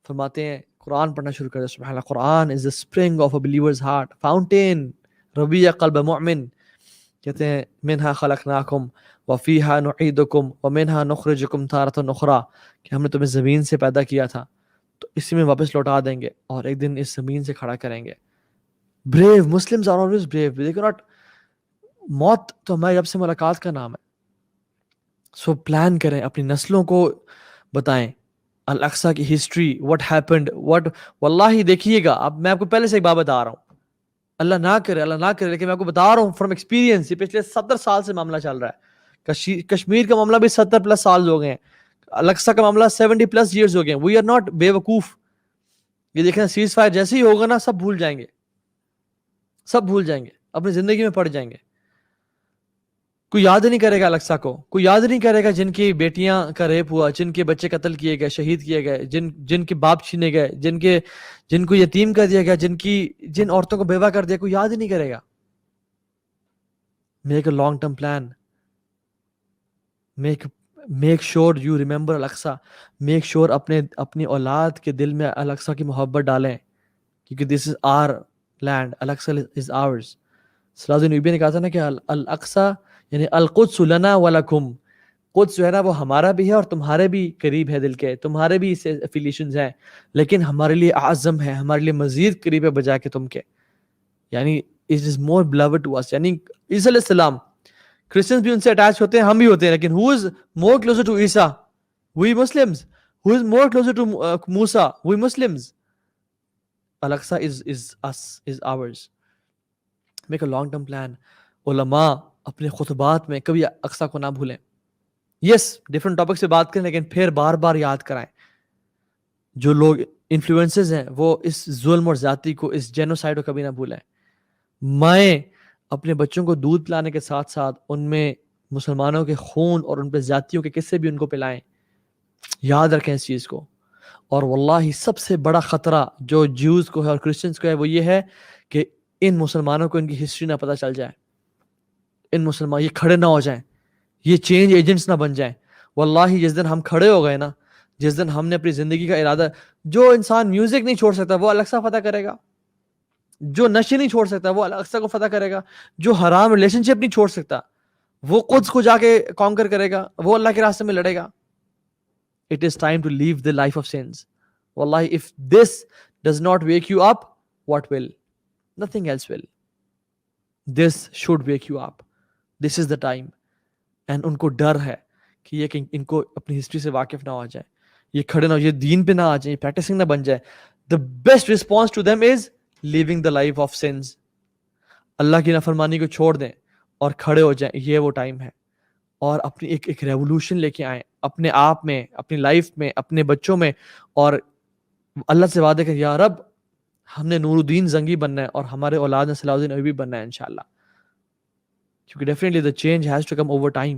فرماتے ہیں قرآن پڑھنا شروع کر دو. سبحان اللہ، قرآن is the spring of a believer's heart, fountain ربیع قلب مؤمن. کہتے ہیں منہا خلقناکم وفیہا نعیدکم ومنہا نخرجکم تارۃ اخری، کہ ہم نے تمہیں زمین سے پیدا کیا تھا تو اسی میں واپس لوٹا دیں گے اور ایک دن اس زمین سے کھڑا کریں گے. brave Muslims are always brave, they cannot. موت تو ہماری رب سے ملاقات کا نام ہے. سو پلان کریں، اپنی نسلوں کو بتائیں الاقصی کی ہسٹری، what happened, what. واللہ دیکھیے گا، اب میں آپ کو پہلے سے ایک بات بتا رہا ہوں، اللہ نہ کرے لیکن میں آپ کو بتا رہا ہوں فرام ایکسپیرینس. یہ پچھلے 70 سال سے معاملہ چل رہا ہے. کشمیر کا معاملہ بھی 70+ سال ہو گئے ہیں، الاقصی کا معاملہ 70+ years ہو گئے ہیں. وی آر ناٹ بے وقوف. یہ دیکھیں سیز فائر جیسے ہی ہوگا نا، سب بھول جائیں گے، سب بھول جائیں گے، اپنی زندگی میں پڑ جائیں گے. کوئی یاد نہیں کرے گا الاقصی کو، کوئی یاد نہیں کرے گا جن کی بیٹیاں کا ریپ ہوا، جن کے بچے قتل کیے گئے، شہید کیے گئے، جن کے باپ چھینے گئے، جن کو یتیم کر دیا گیا، جن عورتوں کو بیوہ کر دیا، کوئی یاد ہی نہیں کرے گا. Make a long term plan. Make sure you remember Al Aqsa. Make sure اپنی اولاد کے دل میں الاقصی کی محبت ڈالیں، کیونکہ دس از are land, Al-Aqsa is hours. صلاح الدین ایوبی نے کہا تھا نا کہ الاقصی یعنی القدس لنا ولکم، قدس جو ہے نا وہ ہمارا بھی ہے اور تمہارے بھی قریب ہے دل کے، تمہارے بھی اسے افیلیشنز ہیں، لیکن ہمارے لیے اعظم ہے، ہمارے لیے مزید قریب ہے بجائے کہ تم کے. یعنی it is more beloved to us. یعنی عیسیٰ علیہ السلام، کرسچنز بھی ان سے اٹیچ ہوتے ہیں، ہم بھی ہوتے ہیں، لیکن who is more closer to Isa? we Muslims. who is more closer to Musa? we Muslims. Al-Aqsa is us, is ours. make a long term plan. علماء اپنے خطبات میں کبھی اقصی کو نہ بھولیں. یس ڈفرنٹ ٹاپک سے بات کریں، لیکن پھر بار بار یاد کرائیں. جو لوگ انفلوئنسز ہیں وہ اس ظلم اور زیادتی کو، اس جینوسائیڈ کو کبھی نہ بھولیں. مائیں اپنے بچوں کو دودھ پلانے کے ساتھ ساتھ ان میں مسلمانوں کے خون اور ان پہ زیادتیوں کے قصے بھی ان کو پلائیں. یاد رکھیں اس چیز کو. اور واللہ سب سے بڑا خطرہ جو جیوز کو ہے اور کرسچنز کو ہے وہ یہ ہے کہ ان مسلمانوں کو ان کی ہسٹری نہ پتہ چل جائے. ان مسلمان یہ کھڑے نہ ہو جائیں، یہ چینج ایجنٹس نہ بن جائیں. واللہ جس دن ہم کھڑے ہو گئے نا، جس دن ہم نے اپنی زندگی کا ارادہ، جو انسان میوزک نہیں چھوڑ سکتا وہ الاقصی فتح کرے گا، جو نشے نہیں چھوڑ سکتا وہ الاقصی کو فتح کرے گا، جو حرام ریلیشن شپ نہیں چھوڑ سکتا وہ قدس کو جا کے کانکر کرے گا، وہ اللہ کے راستے میں لڑے گا. It is time to leave the life of sins. Wallahi, if this does not wake you up, what will? Nothing else will. This should wake you up. This is the time. And ان کو ڈر ہے کہ یہ کہ ان کو اپنی ہسٹری سے واقف نہ ہو جائے، یہ کھڑے نہ ہو، یہ دین پہ نہ آ جائیں، یہ پریکٹسنگ نہ بن جائے. The best response to them is living the life of sins. اللہ کی نافرمانی کو چھوڑ دیں اور کھڑے ہو جائیں. یہ وہ ٹائم ہے. اور اپنی ایک ریولوشن لے کے آئیں اپنے آپ میں، اپنی لائف میں، اپنے بچوں میں، اور اللہ سے وعدے کہ یا رب ہم نے نور الدین زنگی بننا ہے اور ہمارے اولاد نے صلاح الدین ایوبی بننا ہے انشاءاللہ. کیونکہ definitely the change has to come over time.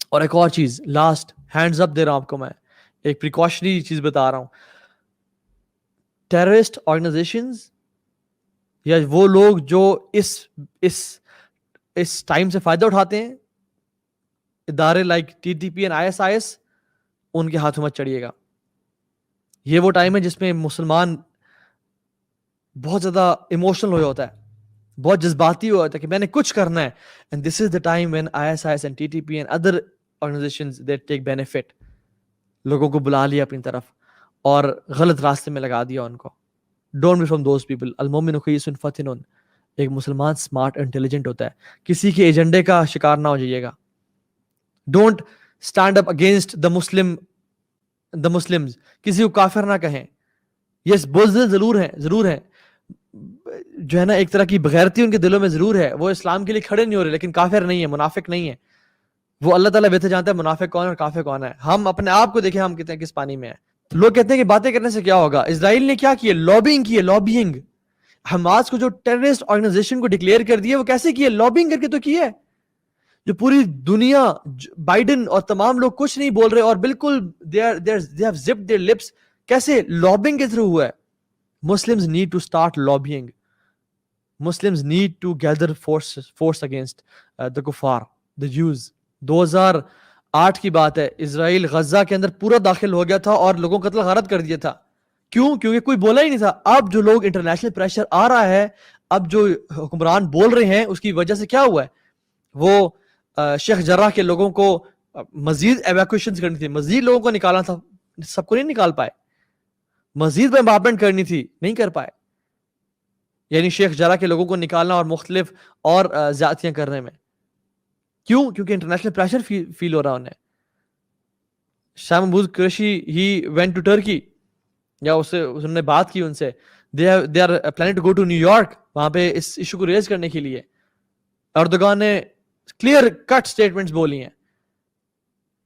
اور ایک اور چیز لاسٹ ہینڈز اپ دے رہا ہوں آپ کو، میں ایک پریکاشنری چیز بتا رہا ہوں. ٹیررسٹ آرگنائزیشنز یا وہ لوگ جو اس ٹائم سے فائدہ اٹھاتے ہیں، ادارے لائک TTP and ISIS، ان کے ہاتھوں مت چڑھیے گا. یہ وہ ٹائم ہے جس میں مسلمان بہت زیادہ ایموشنل ہو ہوتا ہے، بہت جذباتی ہوا ہوتا ہے کہ میں نے کچھ کرنا ہے. and this is the time when ISIS and TTP and other organizations they take benefit. لوگوں کو بلا لیا اپنی طرف اور غلط راستے میں لگا دیا ان کو. don't be from those people. المؤمن خیس فتن. ایک مسلمان سمارٹ انٹیلیجنٹ ہوتا ہے، کسی کے ایجنڈے کا شکار نہ ہو جائیے گا. Don't stand up against the Muslims. کسی کو کافر نہ کہیں. یس بزدل ضرور ہیں جو ہے نا، ایک طرح کی بغیرتی ان کے دلوں میں ضرور ہے، وہ اسلام کے لیے کھڑے نہیں ہو رہے، لیکن کافر نہیں ہے، منافق نہیں ہے. وہ اللہ تعالیٰ بہتر جانتا ہے منافق کون ہے اور کافر کون ہے. ہم اپنے آپ کو دیکھیں ہم کتنے کس پانی میں ہیں. لوگ کہتے ہیں کہ باتیں کرنے سے کیا ہوگا. اسرائیل نے کیا کیا؟ لابینگ کی ہے. حماس کو جو ٹیررسٹ آرگنائزیشن کو ڈکلیئر کر دیا وہ کیسے کیا؟ لابنگ کر کے تو کیا ہے. جو پوری دنیا بائیڈن اور تمام لوگ کچھ نہیں بول رہے اور بالکل they have zipped their lips. کیسے؟ لابنگ کے تھرو ہوا ہے. Muslims need to start lobbying. Muslims need to gather force against the kuffar, the Jews. 2008 کی بات ہے, اسرائیل غزہ کے اندر پورا داخل ہو گیا تھا اور لوگوں کو قتل غارت کر دیا تھا. کیوں؟ کیونکہ کوئی بولا ہی نہیں تھا. اب جو لوگ انٹرنیشنل پریشر آ رہا ہے, اب جو حکمران بول رہے ہیں, اس کی وجہ سے کیا ہوا ہے؟ وہ شیخ جراح کے لوگوں کو مزید ایویکویشن کرنی تھی, مزید لوگوں کو نکالنا تھا, سب کو نہیں نکال پائے. مزید بمبارمنٹ کرنی تھی, نہیں کر پائے. یعنی شیخ جراح کے لوگوں کو نکالنا اور مختلف اور زیادتیاں کرنے میں. کیوں؟ کیونکہ انٹرنیشنل پریشر فیل ہو رہا انہیں. Shah Mahmood Qureshi he went to Turkey, یا انہوں نے بات کی ان سے. They are planning to go to New York, وہاں پہ اس ایشو کو ریز کرنے کے لیے. اردوغان نے کلیئر کٹ سٹیٹمنٹس بولی ہیں.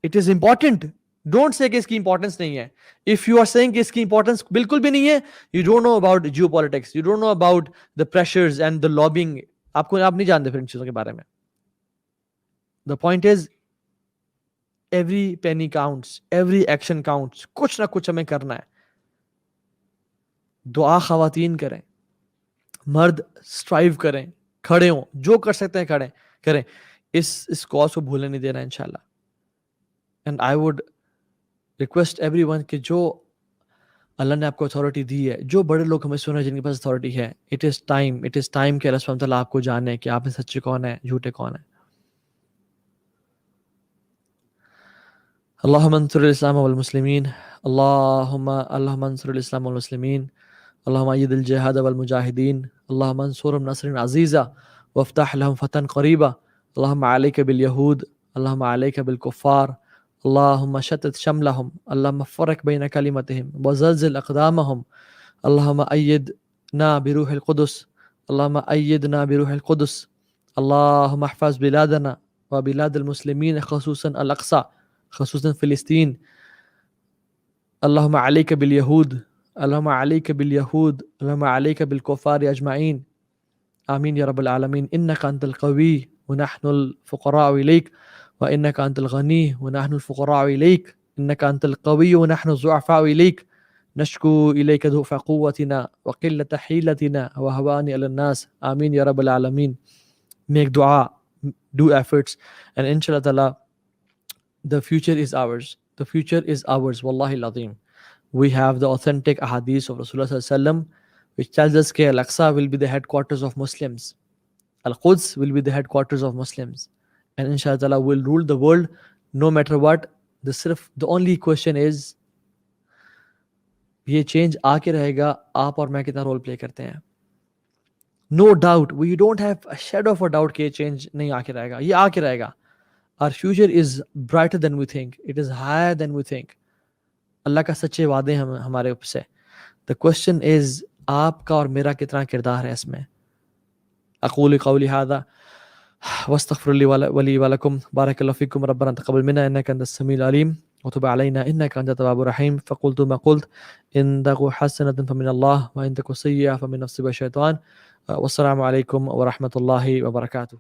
It is important, don't say کہ اس کی امپورٹنس نہیں ہے. اف یو آر سیئنگ کہ اس کی امپورٹنس بالکل بھی نہیں ہے, you don't know about geopolitics, you don't know about the pressures and the lobbying. آپ نہیں جانتے پھر ان چیزوں کے بارے میں. The point is every penny counts, every action counts. کچھ نہ کچھ ہمیں کرنا ہے. دعا خواتین کریں, مرد اسٹرائیو کریں, کھڑے ہوں, جو کر سکتے ہیں کریں. اس کاز کو بھولنے نہیں دینا انشاءاللہ. And I would request every one کہ جو اللہ نے آپ کو اتھارٹی دی ہے, جو بڑے لوگ ہمیں سنا جن کے پاس اتھارٹی ہے, اٹ از ٹائم کہ اللہ سبحانہ تعالیٰ آپ کو جانے کہ آپ میں سچے کون ہیں, جھوٹے کون ہیں. اللہم انصر الاسلام والمسلمین, اللہم انصر الاسلام والمسلمین, اللہم اید الجہاد والمجاہدین, اللہم انصرهم نصر عزیزا وافتح لهم فتحا قریبا, اللہم علیک بالیہود, اللہم علیک بالکفار, اللہم شتت شملهم, اللہم فرق بین کلمتهم وزلزل اقدامهم, اللہم ایدنا بروح القدس, اللہم ایدنا بروح القدس, اللہم احفظ بلادنا وبلاد المسلمین خصوصا الاقصی, خصوصا فلسطین. اللہم علیک بالیہود, اللہم علیک بالیہود, اللہم علیک بالکفار اجمعین, آمین یا رب العالمین. انک انت القوی ونحن الفقراء الیک, وانک انت الغنی ونحن الفقراء الیک, انک انت القوی ونحن الضعفاء الیک, نشکو الیک ضعف قوتنا وقلت حیلتنا وهوان علی الناس, آمین یا رب العالمین. Make dua, do efforts, and inshallah ta'ala the future is ours. The future is ours, wallahi al-azim. We have the authentic ahadith of Rasulullah sallallahu alaihi wasallam which tells us that Al-Aqsa will be the headquarters of Muslims. Al-Quds will be the headquarters of Muslims. And inshallah ta'ala will rule the world no matter what. The only question is, یہ چینج آ کے رہے گا, آپ اور میں کتنا رول پلے کرتے ہیں. No doubt, we don't have a shadow of a doubt کہ یہ چینج نہیں آ کے رہے گا, یہ آ کے رہے گا. Our future is brighter than we think. It is higher than we think. اللہ کا سچے وعدے ہیں ہمارے اوپر سے. The question is آپ کا اور میرا کتنا کردار ہے اس میں. اقول قولی هذا واستغفر لي ولي ولكم. بارك الله فيكم. ربنا تقبل منا انك انت السميع العليم وتب علينا انك انت التواب الرحيم. فقلت ما قلت, ان تك حسنة فمن الله وان تك سيئة فمن نفسي والشيطان. والسلام عليكم ورحمة الله وبركاته.